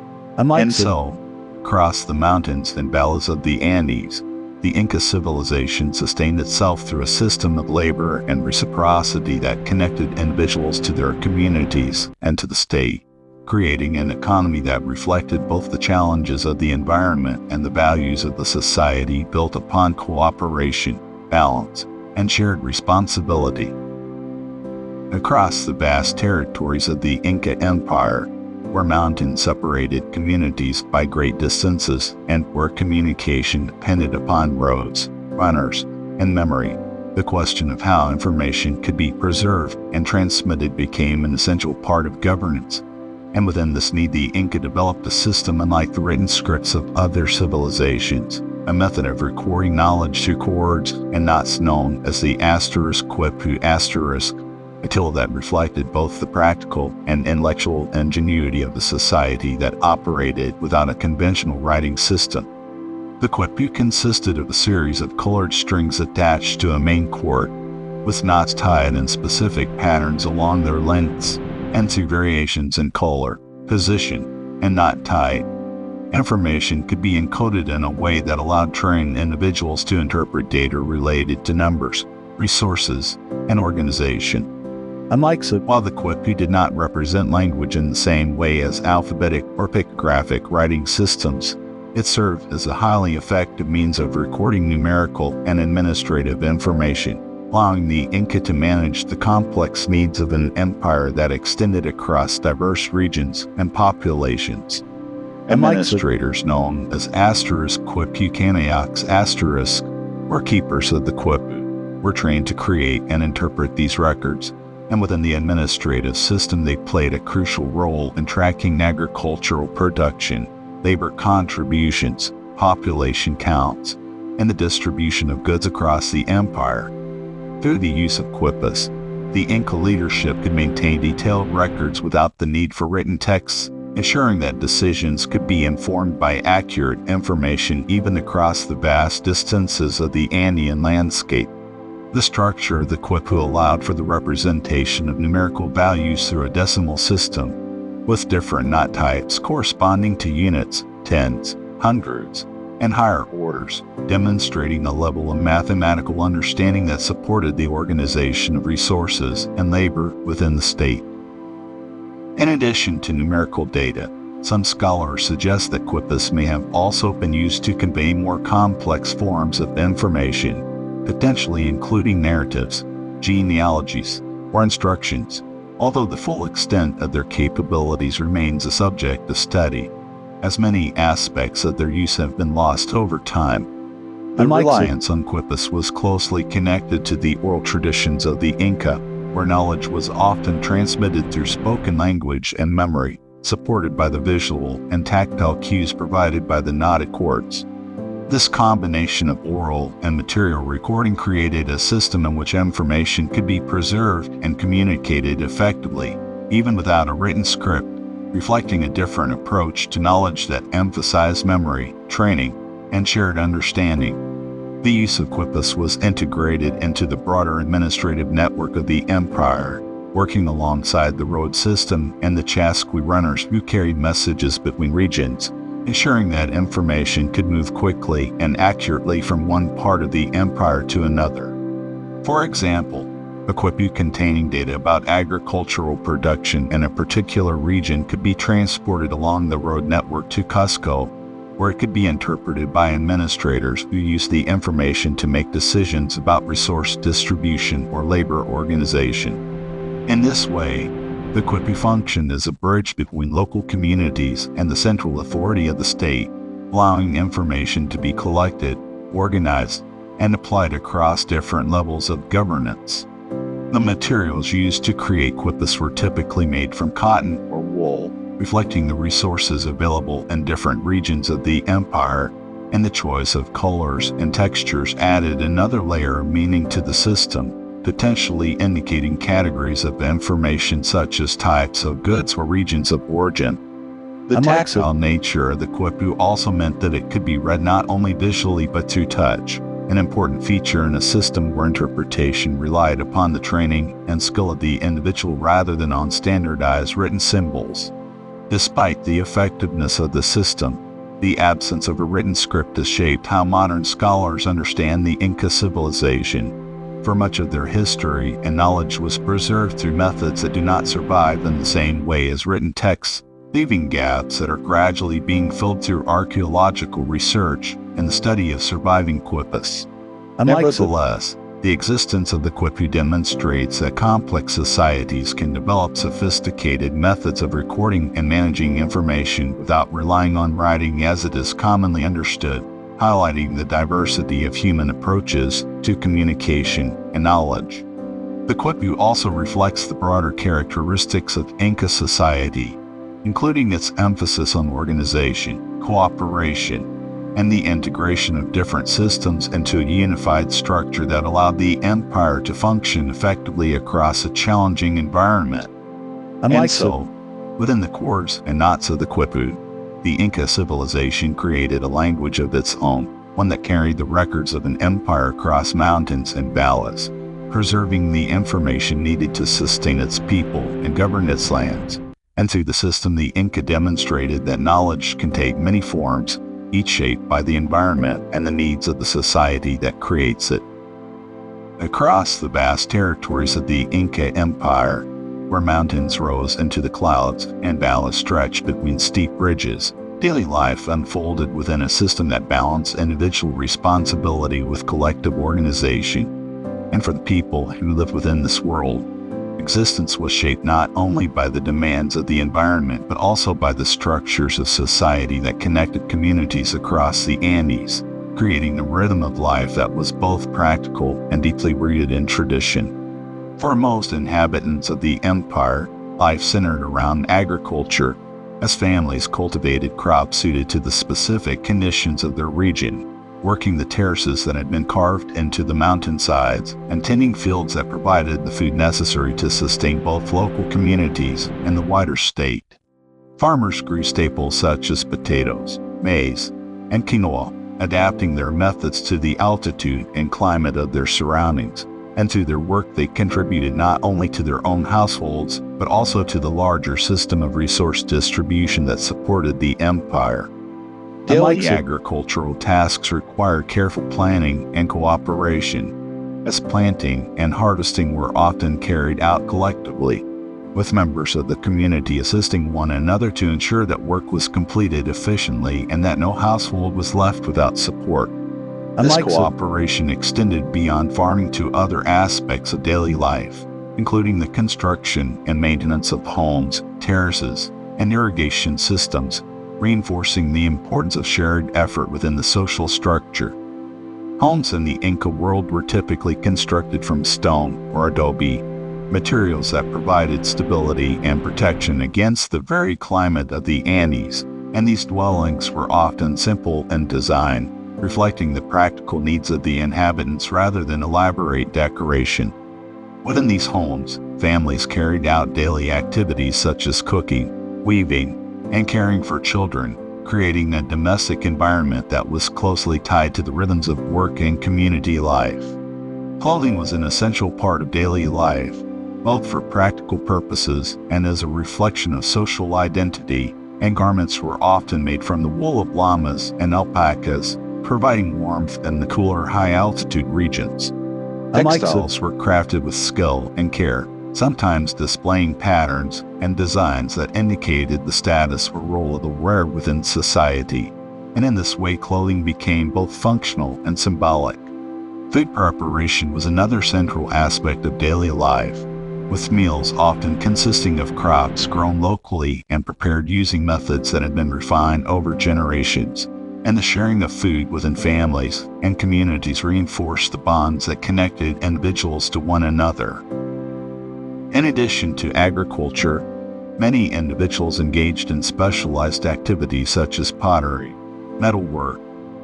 Across the mountains and valleys of the Andes, the Inca civilization sustained itself through a system of labor and reciprocity that connected individuals to their communities and to the state, creating an economy that reflected both the challenges of the environment and the values of the society built upon cooperation, balance, and shared responsibility. Across the vast territories of the Inca Empire, where mountains separated communities by great distances and where communication depended upon roads, runners, and memory, the question of how information could be preserved and transmitted became an essential part of governance. And within this need, the Inca developed a system unlike the written scripts of other civilizations, a method of recording knowledge through chords and knots known as the ****, a tool that reflected both the practical and intellectual ingenuity of the society that operated without a conventional writing system. The quipu consisted of a series of colored strings attached to a main cord, with knots tied in specific patterns along their lengths, and through variations in color, position, and knot type. Information could be encoded in a way that allowed trained individuals to interpret data related to numbers, resources, and organization. While the quipu did not represent language in the same way as alphabetic or pictographic writing systems, it served as a highly effective means of recording numerical and administrative information, allowing the Inca to manage the complex needs of an empire that extended across diverse regions and populations. Administrators known as ****, or keepers of the quipu, were trained to create and interpret these records, and within the administrative system they played a crucial role in tracking agricultural production, labor contributions, population counts, and the distribution of goods across the empire. Through the use of quipus, the Inca leadership could maintain detailed records without the need for written texts, ensuring that decisions could be informed by accurate information even across the vast distances of the Andean landscape. The structure of the quipu allowed for the representation of numerical values through a decimal system, with different knot types corresponding to units, tens, hundreds, and higher orders, demonstrating a level of mathematical understanding that supported the organization of resources and labor within the state. In addition to numerical data, Some scholars suggest that quippus may have also been used to convey more complex forms of information, potentially including narratives, genealogies, or instructions, although the full extent of their capabilities remains a subject of study, as many aspects of their use have been lost over time. The reliance on quippus was closely connected to the oral traditions of the Inca, where knowledge was often transmitted through spoken language and memory, supported by the visual and tactile cues provided by the knotted cords. This combination of oral and material recording created a system in which information could be preserved and communicated effectively, even without a written script, reflecting a different approach to knowledge that emphasized memory, training, and shared understanding. The use of quippus was integrated into the broader administrative network of the empire, working alongside the road system and the chasqui runners who carried messages between regions, ensuring that information could move quickly and accurately from one part of the empire to another. For example, a quipu containing data about agricultural production in a particular region could be transported along the road network to Cusco, where it could be interpreted by administrators who use the information to make decisions about resource distribution or labor organization. In this way, the quipu function is a bridge between local communities and the central authority of the state, allowing information to be collected, organized, and applied across different levels of governance. The materials used to create quippus were typically made from cotton or wool, reflecting the resources available in different regions of the empire, and the choice of colors and textures added another layer of meaning to the system, potentially indicating categories of information such as types of goods or regions of origin. The tactile nature of the quipu also meant that it could be read not only visually but through touch, an important feature in a system where interpretation relied upon the training and skill of the individual rather than on standardized written symbols. Despite the effectiveness of the system, the absence of a written script has shaped how modern scholars understand the Inca civilization. For much of their history and knowledge was preserved through methods that do not survive in the same way as written texts, leaving gaps that are gradually being filled through archaeological research and the study of surviving quippus. Nevertheless, the existence of the quipu demonstrates that complex societies can develop sophisticated methods of recording and managing information without relying on writing as it is commonly understood, highlighting the diversity of human approaches to communication and knowledge. The quipu also reflects the broader characteristics of Inca society, including its emphasis on organization, cooperation, and the integration of different systems into a unified structure that allowed the empire to function effectively across a challenging environment. Within the cords and knots of the quipu, the Inca civilization created a language of its own, one that carried the records of an empire across mountains and valleys, preserving the information needed to sustain its people and govern its lands. And through the system, the Inca demonstrated that knowledge can take many forms, each shaped by the environment and the needs of the society that creates it. Across the vast territories of the Inca Empire, where mountains rose into the clouds and valleys stretched between steep ridges, daily life unfolded within a system that balanced individual responsibility with collective organization. And for the people who lived within this world, existence was shaped not only by the demands of the environment but also by the structures of society that connected communities across the Andes, creating a rhythm of life that was both practical and deeply rooted in tradition. For most inhabitants of the empire, life centered around agriculture, as families cultivated crops suited to the specific conditions of their region, working the terraces that had been carved into the mountainsides, and tending fields that provided the food necessary to sustain both local communities and the wider state. Farmers grew staples such as potatoes, maize, and quinoa, adapting their methods to the altitude and climate of their surroundings, and through their work they contributed not only to their own households, but also to the larger system of resource distribution that supported the empire. Daily agricultural tasks required careful planning and cooperation, as planting and harvesting were often carried out collectively. with members of the community assisting one another to ensure that work was completed efficiently and that no household was left without support. This cooperation extended beyond farming to other aspects of daily life, including the construction and maintenance of homes, terraces, and irrigation systems, reinforcing the importance of shared effort within the social structure. Homes in the Inca world were typically constructed from stone or adobe, materials that provided stability and protection against the very climate of the Andes, and these dwellings were often simple in design, reflecting the practical needs of the inhabitants rather than elaborate decoration. Within these homes, families carried out daily activities such as cooking, weaving, and caring for children, creating a domestic environment that was closely tied to the rhythms of work and community life. Clothing was an essential part of daily life, both for practical purposes and as a reflection of social identity, and garments were often made from the wool of llamas and alpacas, providing warmth in the cooler high-altitude regions. Textiles were crafted with skill and care, sometimes displaying patterns and designs that indicated the status or role of the wearer within society, and in this way clothing became both functional and symbolic. Food preparation was another central aspect of daily life, with meals often consisting of crops grown locally and prepared using methods that had been refined over generations, and the sharing of food within families and communities reinforced the bonds that connected individuals to one another. In addition to agriculture, many individuals engaged in specialized activities such as pottery, metalwork,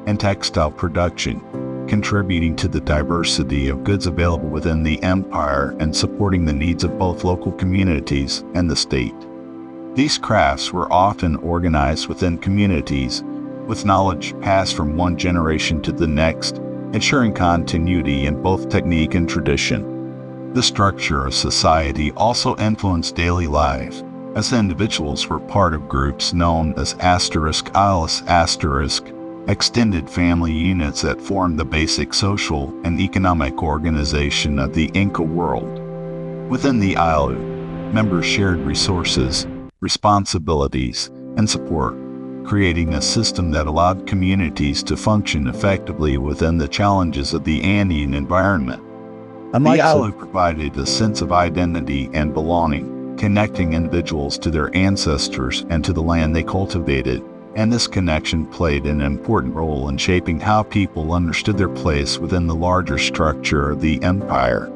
and textile production, contributing to the diversity of goods available within the empire and supporting the needs of both local communities and the state. These crafts were often organized within communities, with knowledge passed from one generation to the next, ensuring continuity in both technique and tradition. The structure of society also influenced daily life, as individuals were part of groups known as ****, extended family units that formed the basic social and economic organization of the Inca world. Within the Ayllu, members shared resources, responsibilities, and support, creating a system that allowed communities to function effectively within the challenges of the Andean environment. The Ayllu provided a sense of identity and belonging, connecting individuals to their ancestors and to the land they cultivated, and this connection played an important role in shaping how people understood their place within the larger structure of the empire.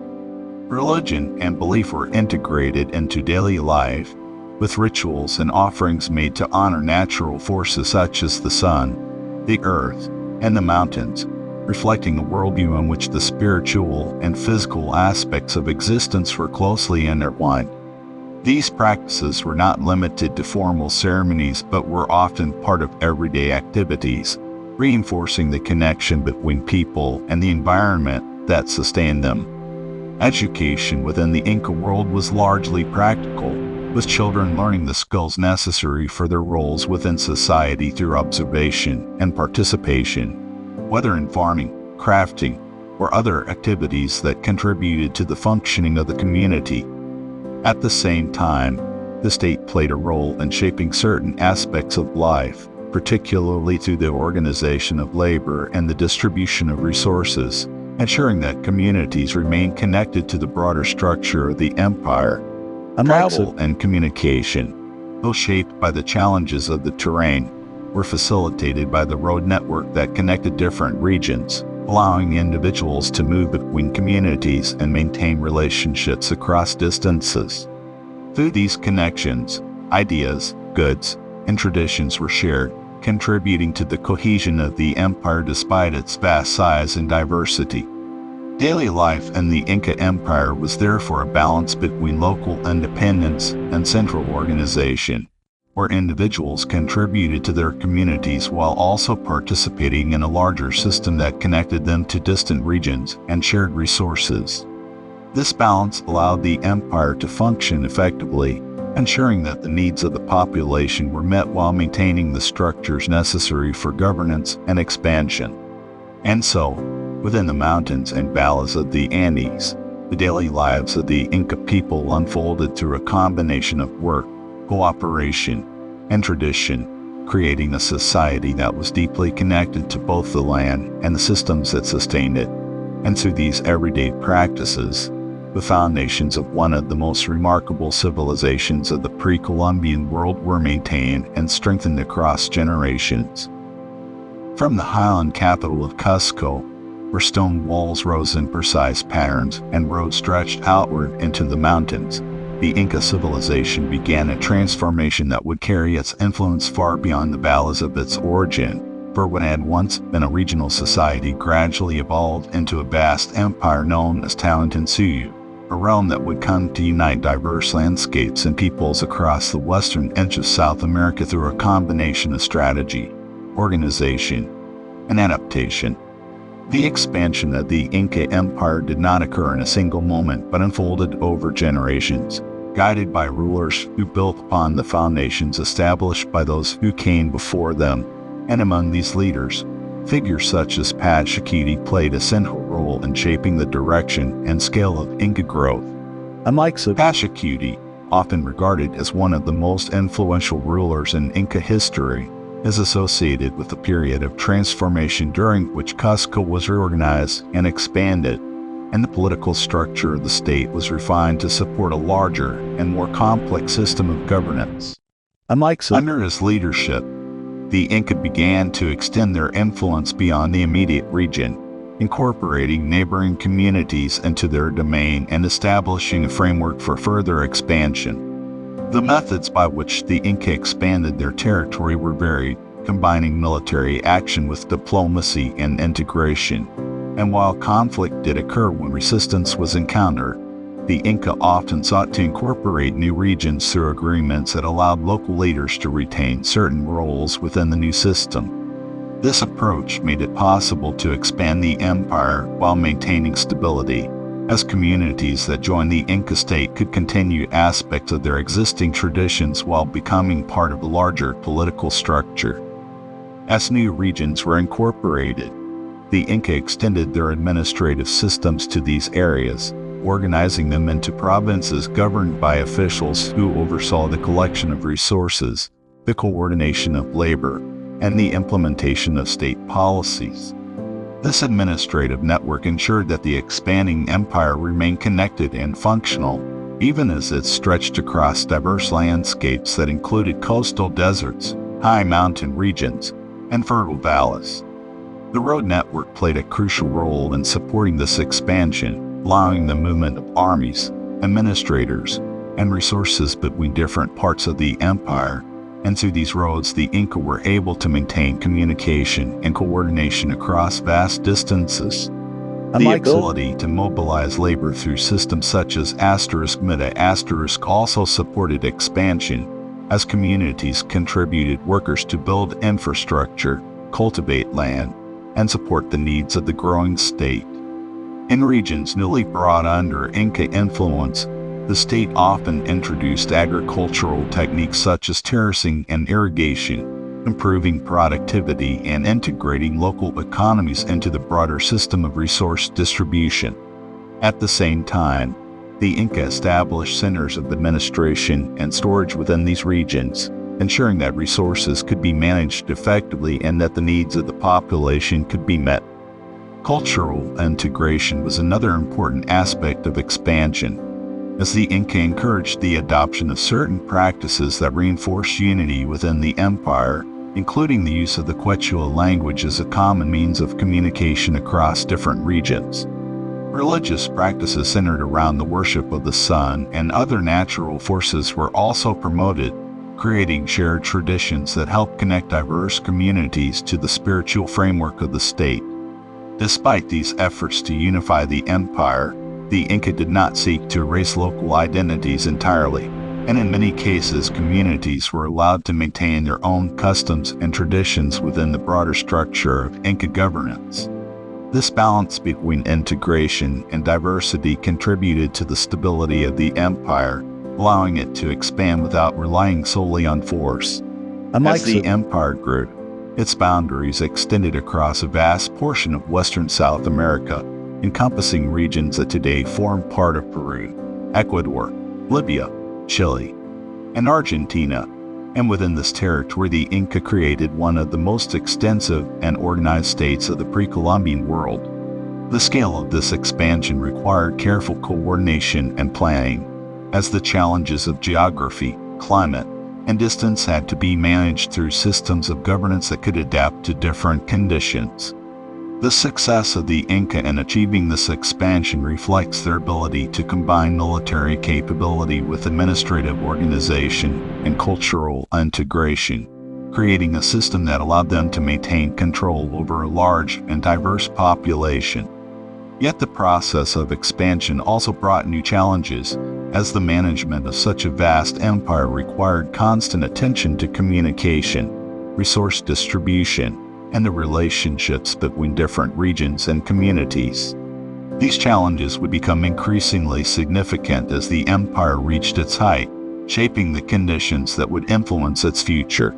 Religion and belief were integrated into daily life, with rituals and offerings made to honor natural forces such as the sun, the earth, and the mountains, reflecting a worldview in which the spiritual and physical aspects of existence were closely intertwined. These practices were not limited to formal ceremonies but were often part of everyday activities, reinforcing the connection between people and the environment that sustained them. Education within the Inca world was largely practical, with children learning the skills necessary for their roles within society through observation and participation, whether in farming, crafting, or other activities that contributed to the functioning of the community. At the same time, the state played a role in shaping certain aspects of life, particularly through the organization of labor and the distribution of resources, ensuring that communities remained connected to the broader structure of the empire. Travel and communication, though shaped by the challenges of the terrain, were facilitated by the road network that connected different regions, allowing individuals to move between communities and maintain relationships across distances. Through these connections, ideas, goods, and traditions were shared, contributing to the cohesion of the empire despite its vast size and diversity. Daily life in the Inca Empire was therefore a balance between local independence and central organization, where individuals contributed to their communities while also participating in a larger system that connected them to distant regions and shared resources. This balance allowed the empire to function effectively, ensuring that the needs of the population were met while maintaining the structures necessary for governance and expansion. And so, within the mountains and valleys of the Andes, The daily lives of the Inca people unfolded through a combination of work, cooperation, and tradition, creating a society that was deeply connected to both the land and the systems that sustained it. And through these everyday practices, the foundations of one of the most remarkable civilizations of the pre-Columbian world were maintained and strengthened across generations. From the highland capital of Cusco, where stone walls rose in precise patterns and roads stretched outward into the mountains, the Inca civilization began a transformation that would carry its influence far beyond the valleys of its origin, for what had once been a regional society gradually evolved into a vast empire known as Tawantinsuyu, a realm that would come to unite diverse landscapes and peoples across the western edge of South America through a combination of strategy, organization, and adaptation. The expansion of the Inca Empire did not occur in a single moment but unfolded over generations, guided by rulers who built upon the foundations established by those who came before them. And among these leaders, figures such as Pachacuti played a central role in shaping the direction and scale of Inca growth. Unlike Pachacuti, often regarded as one of the most influential rulers in Inca history, is associated with a period of transformation during which Cusco was reorganized and expanded, and the political structure of the state was refined to support a larger and more complex system of governance. Under his leadership, the Inca began to extend their influence beyond the immediate region, incorporating neighboring communities into their domain and establishing a framework for further expansion. The methods by which the Inca expanded their territory were varied, combining military action with diplomacy and integration. And while conflict did occur when resistance was encountered, the Inca often sought to incorporate new regions through agreements that allowed local leaders to retain certain roles within the new system. This approach made it possible to expand the empire while maintaining stability, as communities that joined the Inca state could continue aspects of their existing traditions while becoming part of a larger political structure. As new regions were incorporated, the Inca extended their administrative systems to these areas, organizing them into provinces governed by officials who oversaw the collection of resources, the coordination of labor, and the implementation of state policies. This administrative network ensured that the expanding empire remained connected and functional, even as it stretched across diverse landscapes that included coastal deserts, high mountain regions, and fertile valleys. The road network played a crucial role in supporting this expansion, allowing the movement of armies, administrators, and resources between different parts of the empire. And through these roads, the Inca were able to maintain communication and coordination across vast distances. The ability to mobilize labor through systems such as **** also supported expansion, as communities contributed workers to build infrastructure, cultivate land, and support the needs of the growing state. In regions newly brought under Inca influence, the state often introduced agricultural techniques such as terracing and irrigation, improving productivity and integrating local economies into the broader system of resource distribution. At the same time, the Inca established centers of administration and storage within these regions, ensuring that resources could be managed effectively and that the needs of the population could be met. Cultural integration was another important aspect of expansion, as the Inca encouraged the adoption of certain practices that reinforced unity within the empire, including the use of the Quechua language as a common means of communication across different regions. Religious practices centered around the worship of the sun and other natural forces were also promoted, creating shared traditions that helped connect diverse communities to the spiritual framework of the state. Despite these efforts to unify the empire, the Inca did not seek to erase local identities entirely, and in many cases communities were allowed to maintain their own customs and traditions within the broader structure of Inca governance. This balance between integration and diversity contributed to the stability of the empire, allowing it to expand without relying solely on force. As the empire grew, its boundaries extended across a vast portion of western South America, encompassing regions that today form part of Peru, Ecuador, Libya, Chile, and Argentina. And within this territory, the Inca created one of the most extensive and organized states of the pre-Columbian world. The scale of this expansion required careful coordination and planning, as the challenges of geography, climate, and distance had to be managed through systems of governance that could adapt to different conditions. The success of the Inca in achieving this expansion reflects their ability to combine military capability with administrative organization and cultural integration, creating a system that allowed them to maintain control over a large and diverse population. Yet the process of expansion also brought new challenges, as the management of such a vast empire required constant attention to communication, resource distribution, and the relationships between different regions and communities. These challenges would become increasingly significant as the empire reached its height, shaping the conditions that would influence its future.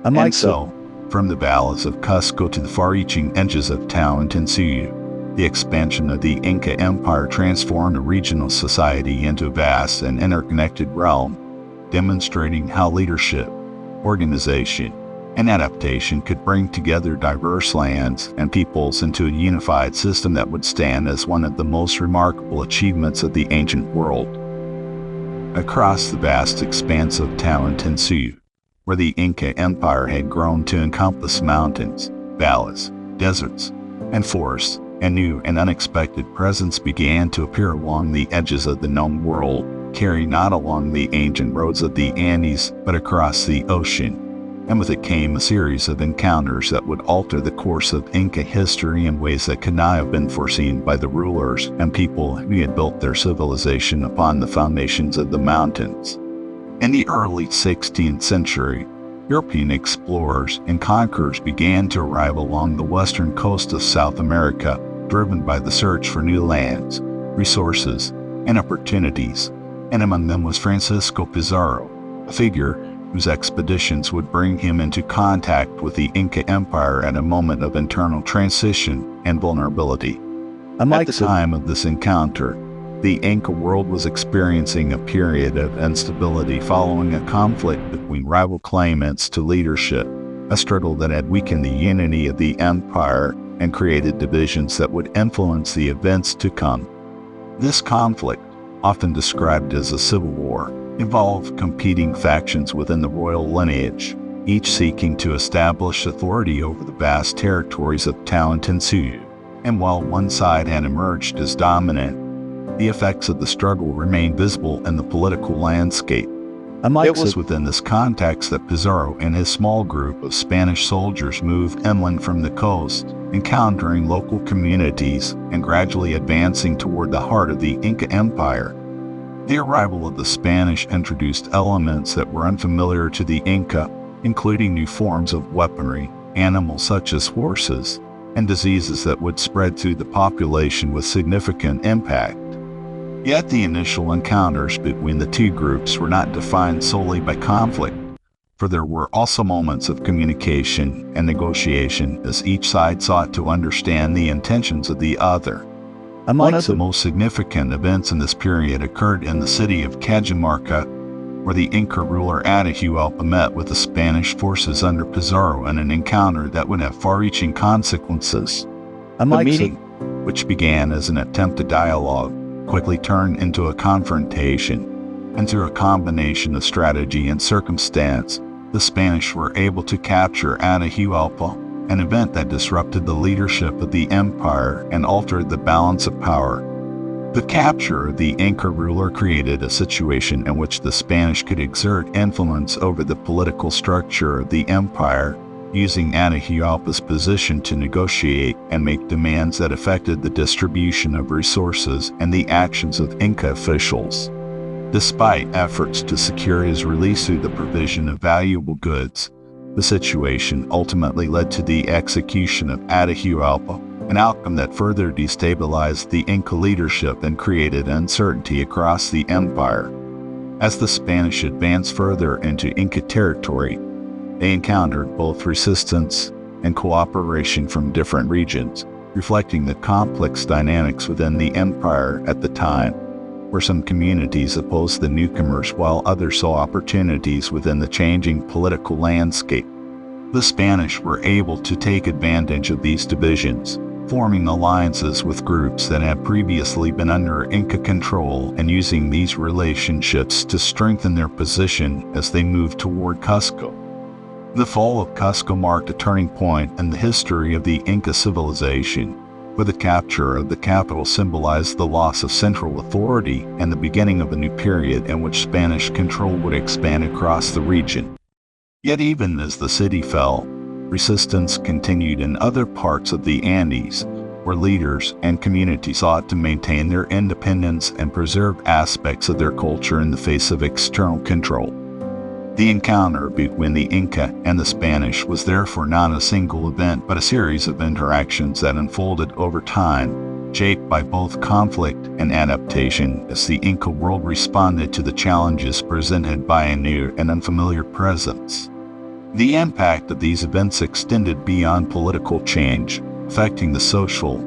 And so, from the valleys of Cusco to the far-reaching edges of Tawantinsuyu, the expansion of the Inca Empire transformed a regional society into a vast and interconnected realm, demonstrating how leadership, organization, and adaptation could bring together diverse lands and peoples into a unified system that would stand as one of the most remarkable achievements of the ancient world. Across the vast expanse of Tawantinsuyu, where the Inca Empire had grown to encompass mountains, valleys, deserts, and forests, a new and unexpected presence began to appear along the edges of the known world, carrying not along the ancient roads of the Andes, but across the ocean. And with it came a series of encounters that would alter the course of Inca history in ways that could not have been foreseen by the rulers and people who had built their civilization upon the foundations of the mountains. In the early 16th century, European explorers and conquerors began to arrive along the western coast of South America, driven by the search for new lands, resources, and opportunities, and among them was Francisco Pizarro, a figure whose expeditions would bring him into contact with the Inca Empire at a moment of internal transition and vulnerability. At the time of this encounter, the Inca world was experiencing a period of instability following a conflict between rival claimants to leadership, a struggle that had weakened the unity of the empire and created divisions that would influence the events to come. This conflict, often described as a civil war, involved competing factions within the royal lineage, each seeking to establish authority over the vast territories of Tawantinsuyu. And while one side had emerged as dominant, the effects of the struggle remained visible in the political landscape. It was within this context that Pizarro and his small group of Spanish soldiers moved inland from the coast, encountering local communities and gradually advancing toward the heart of the Inca Empire. The arrival of the Spanish introduced elements that were unfamiliar to the Inca, including new forms of weaponry, animals such as horses, and diseases that would spread through the population with significant impact. Yet the initial encounters between the two groups were not defined solely by conflict, for there were also moments of communication and negotiation as each side sought to understand the intentions of the other. One of the most significant events in this period occurred in the city of Cajamarca, where the Inca ruler Atahualpa met with the Spanish forces under Pizarro in an encounter that would have far-reaching consequences. The meeting, which began as an attempt at dialogue, quickly turned into a confrontation, and through a combination of strategy and circumstance, the Spanish were able to capture Atahualpa, an event that disrupted the leadership of the empire and altered the balance of power. The capture of the Inca ruler created a situation in which the Spanish could exert influence over the political structure of the empire, using Atahualpa's position to negotiate and make demands that affected the distribution of resources and the actions of Inca officials. Despite efforts to secure his release through the provision of valuable goods, the situation ultimately led to the execution of Atahualpa, an outcome that further destabilized the Inca leadership and created uncertainty across the empire. As the Spanish advanced further into Inca territory, they encountered both resistance and cooperation from different regions, reflecting the complex dynamics within the empire at the time, where some communities opposed the newcomers while others saw opportunities within the changing political landscape. The Spanish were able to take advantage of these divisions, forming alliances with groups that had previously been under Inca control and using these relationships to strengthen their position as they moved toward Cusco. The fall of Cusco marked a turning point in the history of the Inca civilization, where the capture of the capital symbolized the loss of central authority and the beginning of a new period in which Spanish control would expand across the region. Yet even as the city fell, resistance continued in other parts of the Andes, where leaders and communities sought to maintain their independence and preserve aspects of their culture in the face of external control. The encounter between the Inca and the Spanish was therefore not a single event but a series of interactions that unfolded over time, shaped by both conflict and adaptation as the Inca world responded to the challenges presented by a new and unfamiliar presence. The impact of these events extended beyond political change, affecting the social,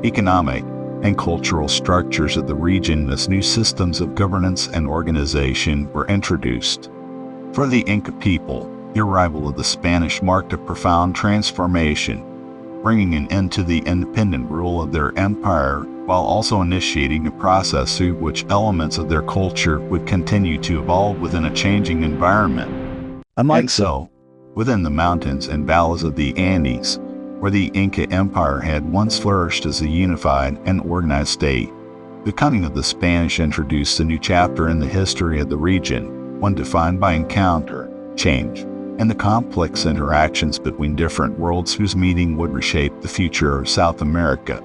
economic, and cultural structures of the region as new systems of governance and organization were introduced. For the Inca people, the arrival of the Spanish marked a profound transformation, bringing an end to the independent rule of their empire while also initiating a process through which elements of their culture would continue to evolve within a changing environment. Within the mountains and valleys of the Andes, where the Inca Empire had once flourished as a unified and organized state, the coming of the Spanish introduced a new chapter in the history of the region, one defined by encounter, change, and the complex interactions between different worlds whose meeting would reshape the future of South America.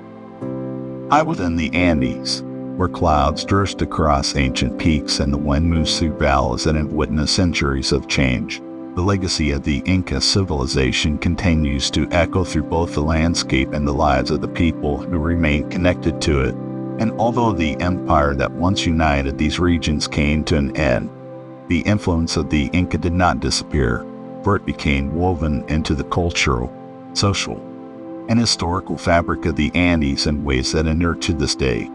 High within the Andes, where clouds drift across ancient peaks and the wind moves through valleys that have witnessed centuries of change, the legacy of the Inca civilization continues to echo through both the landscape and the lives of the people who remain connected to it. And although the empire that once united these regions came to an end, the influence of the Inca did not disappear, for it became woven into the cultural, social, and historical fabric of the Andes in ways that endure to this day.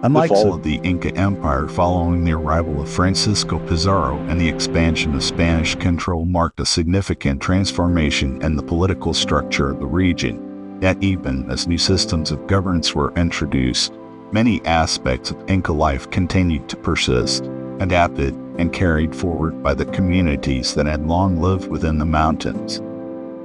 The fall of the Inca Empire following the arrival of Francisco Pizarro and the expansion of Spanish control marked a significant transformation in the political structure of the region. Yet even as new systems of governance were introduced, many aspects of Inca life continued to persist, adapted and carried forward by the communities that had long lived within the mountains.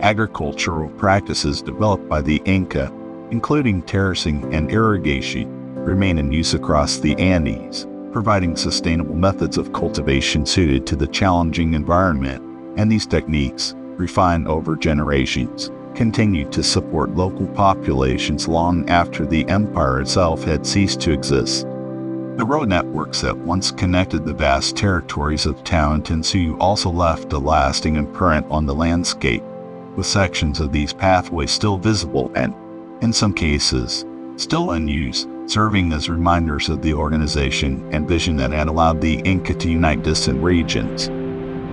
Agricultural practices developed by the Inca, including terracing and irrigation, remain in use across the Andes, providing sustainable methods of cultivation suited to the challenging environment, and these techniques, refined over generations, continued to support local populations long after the empire itself had ceased to exist. The road networks that once connected the vast territories of Tawantinsuyu also left a lasting imprint on the landscape, with sections of these pathways still visible and, in some cases, still in use, serving as reminders of the organization and vision that had allowed the Inca to unite distant regions.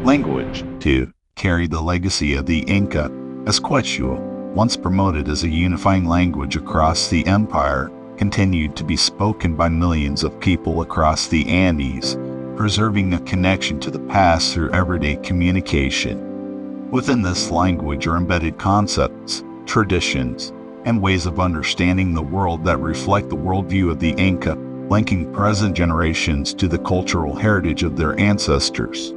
Language, too, carried the legacy of the Inca, as Quechua, once promoted as a unifying language across the empire, continued to be spoken by millions of people across the Andes, preserving a connection to the past through everyday communication. Within this language are embedded concepts, traditions, and ways of understanding the world that reflect the worldview of the Inca, linking present generations to the cultural heritage of their ancestors.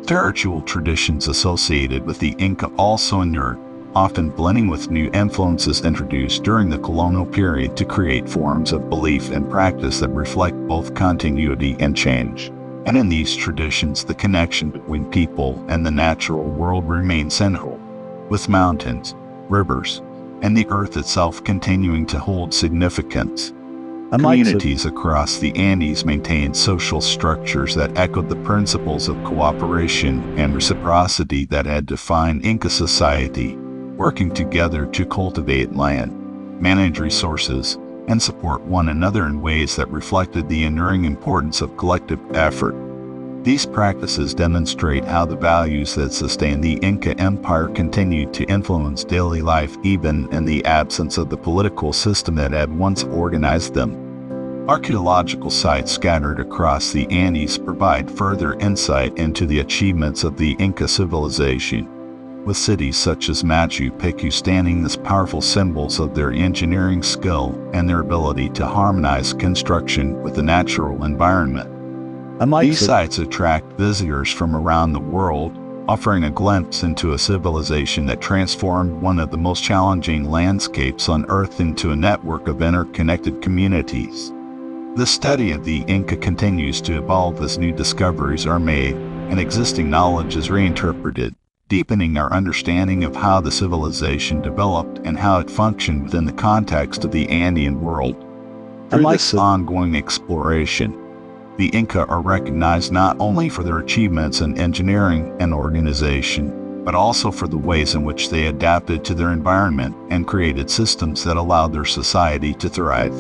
Spiritual traditions associated with the Inca also endured, often blending with new influences introduced during the colonial period to create forms of belief and practice that reflect both continuity and change. And in these traditions, the connection between people and the natural world remains central, with mountains, rivers, and the earth itself continuing to hold significance. Communities across the Andes maintained social structures that echoed the principles of cooperation and reciprocity that had defined Inca society, working together to cultivate land, manage resources, and support one another in ways that reflected the enduring importance of collective effort. These practices demonstrate how the values that sustained the Inca Empire continued to influence daily life even in the absence of the political system that had once organized them. Archaeological sites scattered across the Andes provide further insight into the achievements of the Inca civilization, with cities such as Machu Picchu standing as powerful symbols of their engineering skill and their ability to harmonize construction with the natural environment. These sites attract visitors from around the world, offering a glimpse into a civilization that transformed one of the most challenging landscapes on Earth into a network of interconnected communities. The study of the Inca continues to evolve as new discoveries are made and existing knowledge is reinterpreted, deepening our understanding of how the civilization developed and how it functioned within the context of the Andean world. Through this ongoing exploration, the Inca are recognized not only for their achievements in engineering and organization, but also for the ways in which they adapted to their environment and created systems that allowed their society to thrive.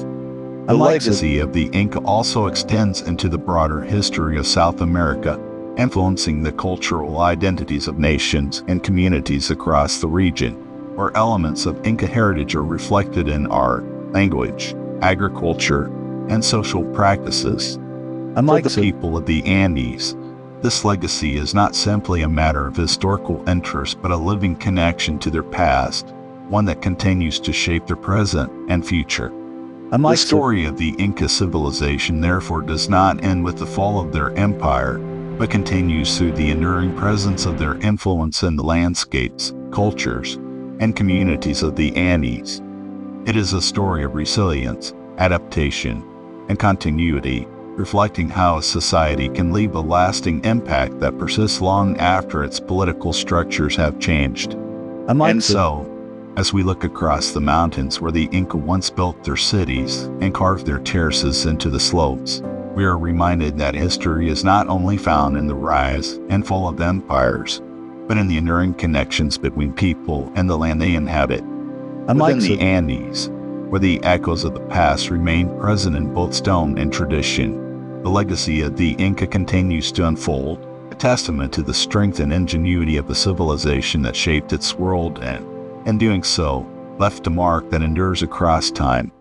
The legacy of the Inca also extends into the broader history of South America, influencing the cultural identities of nations and communities across the region, where elements of Inca heritage are reflected in art, language, agriculture, and social practices. For the people of the Andes, this legacy is not simply a matter of historical interest but a living connection to their past, one that continues to shape their present and future. The story of the Inca civilization therefore does not end with the fall of their empire, but continues through the enduring presence of their influence in the landscapes, cultures, and communities of the Andes. It is a story of resilience, adaptation, and continuity, reflecting how a society can leave a lasting impact that persists long after its political structures have changed. And so, as we look across the mountains where the Inca once built their cities and carved their terraces into the slopes, we are reminded that history is not only found in the rise and fall of empires, but in the enduring connections between people and the land they inhabit. Within the Andes, where the echoes of the past remain present in both stone and tradition, the legacy of the Inca continues to unfold, a testament to the strength and ingenuity of the civilization that shaped its world and, in doing so, left a mark that endures across time.